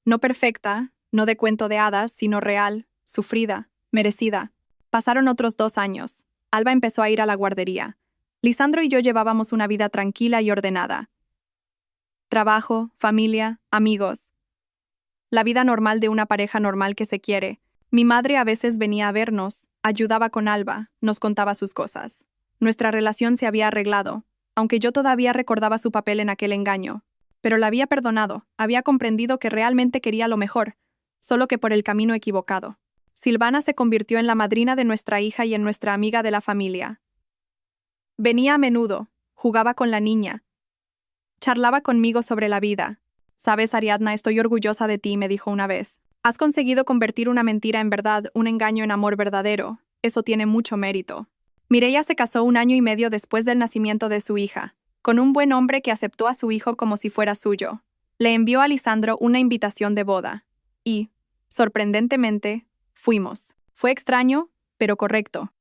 No perfecta, no de cuento de hadas, sino real, sufrida, merecida. Pasaron otros 2 años. Alba empezó a ir a la guardería. Lisandro y yo llevábamos una vida tranquila y ordenada. Trabajo, familia, amigos. La vida normal de una pareja normal que se quiere. Mi madre a veces venía a vernos, ayudaba con Alba, nos contaba sus cosas. Nuestra relación se había arreglado, aunque yo todavía recordaba su papel en aquel engaño. Pero la había perdonado, había comprendido que realmente quería lo mejor, solo que por el camino equivocado. Silvana se convirtió en la madrina de nuestra hija y en nuestra amiga de la familia. Venía a menudo, jugaba con la niña, charlaba conmigo sobre la vida. Sabes, Ariadna, estoy orgullosa de ti, me dijo una vez. Has conseguido convertir una mentira en verdad, un engaño en amor verdadero. Eso tiene mucho mérito. Mireia se casó 1 año y medio después del nacimiento de su hija, con un buen hombre que aceptó a su hijo como si fuera suyo. Le envió a Lisandro una invitación de boda. Y, sorprendentemente, fuimos. Fue extraño, pero correcto.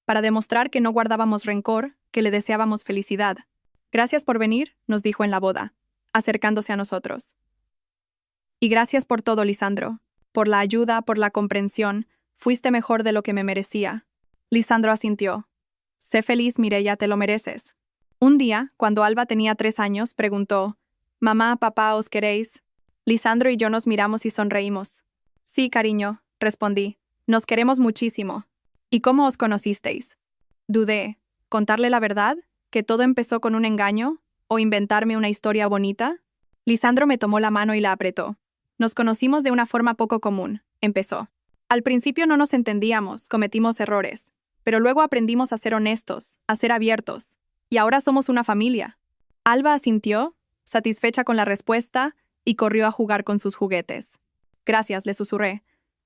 Para demostrar que no guardábamos rencor, que le deseábamos felicidad. Gracias por venir, nos dijo en la boda, acercándose a nosotros. Y gracias por todo, Lisandro. Por la ayuda, por la comprensión. Fuiste mejor de lo que me merecía. Lisandro asintió. Sé feliz, Mireia, te lo mereces. Un día, cuando Alba tenía 3 años, preguntó, «Mamá, papá, ¿os queréis?» Lisandro y yo nos miramos y sonreímos. «Sí, cariño», respondí. «Nos queremos muchísimo». «¿Y cómo os conocisteis?» Dudé. ¿Contarle la verdad? ¿Que todo empezó con un engaño? ¿O inventarme una historia bonita? Lisandro me tomó la mano y la apretó. Nos conocimos de una forma poco común, empezó. Al principio no nos entendíamos, cometimos errores, pero luego aprendimos a ser honestos, a ser abiertos, y ahora somos una familia. Alba asintió, satisfecha con la respuesta, y corrió a jugar con sus juguetes. Gracias, le susurré,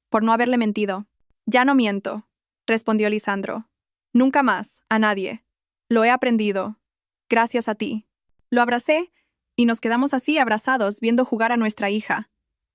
por no haberle mentido. Ya no miento, respondió Lisandro. Nunca más, a nadie. Lo he aprendido. Gracias a ti. Lo abracé, y nos quedamos así abrazados viendo jugar a nuestra hija.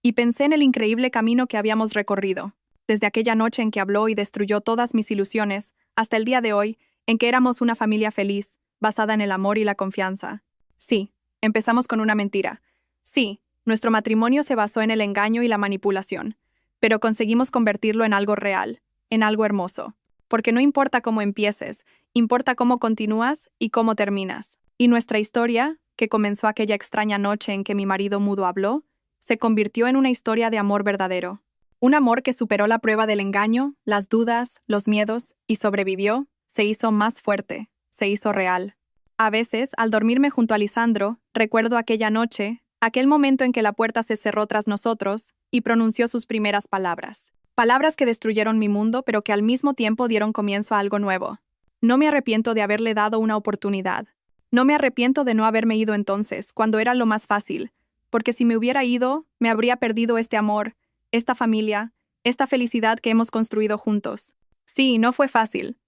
Y pensé en el increíble camino que habíamos recorrido, desde aquella noche en que habló y destruyó todas mis ilusiones, hasta el día de hoy, en que éramos una familia feliz, basada en el amor y la confianza. Sí, empezamos con una mentira. Sí, nuestro matrimonio se basó en el engaño y la manipulación, pero conseguimos convertirlo en algo real, en algo hermoso. Porque no importa cómo empieces, importa cómo continúas y cómo terminas. Y nuestra historia, que comenzó aquella extraña noche en que mi marido mudo habló, se convirtió en una historia de amor verdadero. Un amor que superó la prueba del engaño, las dudas, los miedos, y sobrevivió, se hizo más fuerte, se hizo real. A veces, al dormirme junto a Lisandro, recuerdo aquella noche, aquel momento en que la puerta se cerró tras nosotros y pronunció sus primeras palabras. Palabras que destruyeron mi mundo, pero que al mismo tiempo dieron comienzo a algo nuevo. No me arrepiento de haberle dado una oportunidad. No me arrepiento de no haberme ido entonces, cuando era lo más fácil, porque si me hubiera ido, me habría perdido este amor, esta familia, esta felicidad que hemos construido juntos. Sí, no fue fácil.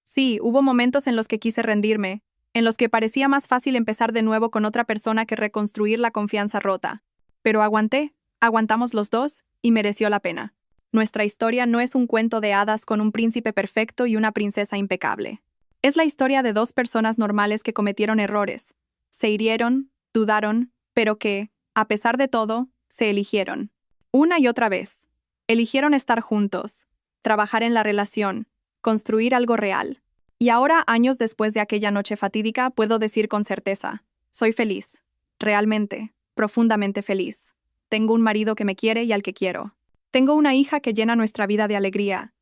Sí, hubo momentos en los que quise rendirme, en los que parecía más fácil empezar de nuevo con otra persona que reconstruir la confianza rota. Pero aguanté, aguantamos los dos, y mereció la pena. Nuestra historia no es un cuento de hadas con un príncipe perfecto y una princesa impecable. Es la historia de 2 personas normales que cometieron errores. Se hirieron, dudaron, pero que, a pesar de todo, se eligieron. Una y otra vez. Eligieron estar juntos, trabajar en la relación, construir algo real. Y ahora, años después de aquella noche fatídica, puedo decir con certeza, soy feliz. Realmente, profundamente feliz. Tengo un marido que me quiere y al que quiero. Tengo una hija que llena nuestra vida de alegría.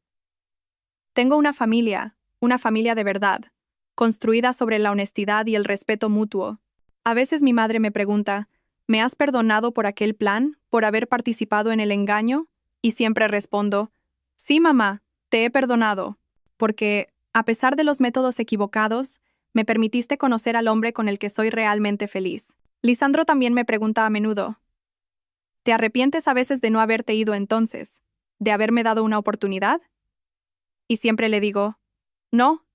Tengo una familia de verdad, construida sobre la honestidad y el respeto mutuo. A veces mi madre me pregunta, ¿me has perdonado por aquel plan, por haber participado en el engaño? Y siempre respondo, sí, mamá, te he perdonado, porque, a pesar de los métodos equivocados, me permitiste conocer al hombre con el que soy realmente feliz. Lisandro también me pregunta a menudo, ¿te arrepientes a veces de no haberte ido entonces? ¿De haberme dado una oportunidad? Y siempre le digo, no,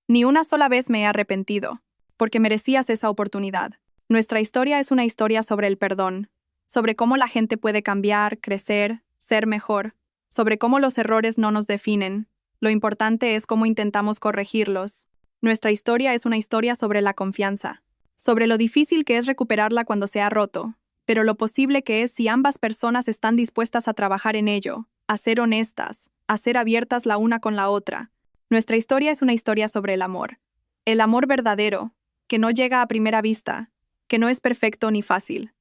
ni una sola vez me he arrepentido, porque merecías esa oportunidad. Nuestra historia es una historia sobre el perdón, sobre cómo la gente puede cambiar, crecer, ser mejor, sobre cómo los errores no nos definen. Lo importante es cómo intentamos corregirlos. Nuestra historia es una historia sobre la confianza, sobre lo difícil que es recuperarla cuando se ha roto, pero lo posible que es si ambas personas están dispuestas a trabajar en ello, a ser honestas, a ser abiertas la una con la otra. Nuestra historia es una historia sobre el amor verdadero, que no llega a primera vista, que no es perfecto ni fácil,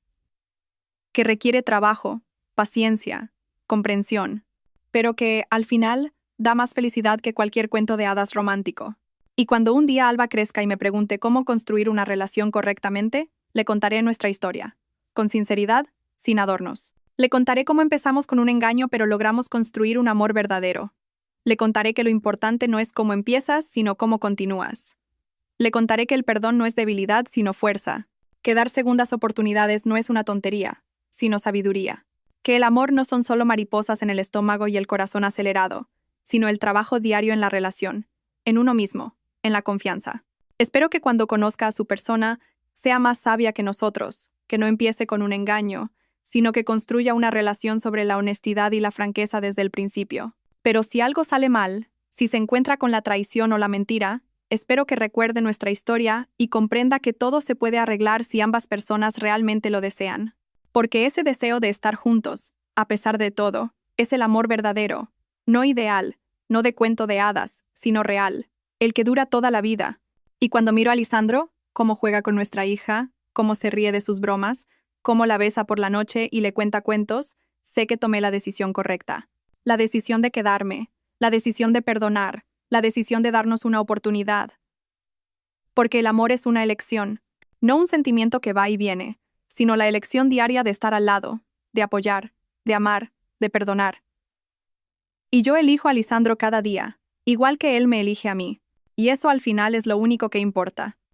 que requiere trabajo, paciencia, comprensión, pero que, al final, da más felicidad que cualquier cuento de hadas romántico. Y cuando un día Alba crezca y me pregunte cómo construir una relación correctamente, le contaré nuestra historia, con sinceridad, sin adornos. Le contaré cómo empezamos con un engaño pero logramos construir un amor verdadero. Le contaré que lo importante no es cómo empiezas, sino cómo continúas. Le contaré que el perdón no es debilidad, sino fuerza, que dar segundas oportunidades no es una tontería, sino sabiduría, que el amor no son solo mariposas en el estómago y el corazón acelerado, sino el trabajo diario en la relación, en uno mismo, en la confianza. Espero que cuando conozca a su persona, sea más sabia que nosotros, que no empiece con un engaño, sino que construya una relación sobre la honestidad y la franqueza desde el principio. Pero si algo sale mal, si se encuentra con la traición o la mentira, espero que recuerde nuestra historia y comprenda que todo se puede arreglar si ambas personas realmente lo desean. Porque ese deseo de estar juntos, a pesar de todo, es el amor verdadero, no ideal, no de cuento de hadas, sino real, el que dura toda la vida. Y cuando miro a Lisandro, cómo juega con nuestra hija, cómo se ríe de sus bromas, cómo la besa por la noche y le cuenta cuentos, sé que tomé la decisión correcta. La decisión de quedarme, la decisión de perdonar, la decisión de darnos una oportunidad. Porque el amor es una elección, no un sentimiento que va y viene, sino la elección diaria de estar al lado, de apoyar, de amar, de perdonar. Y yo elijo a Lisandro cada día, igual que él me elige a mí, y eso al final es lo único que importa.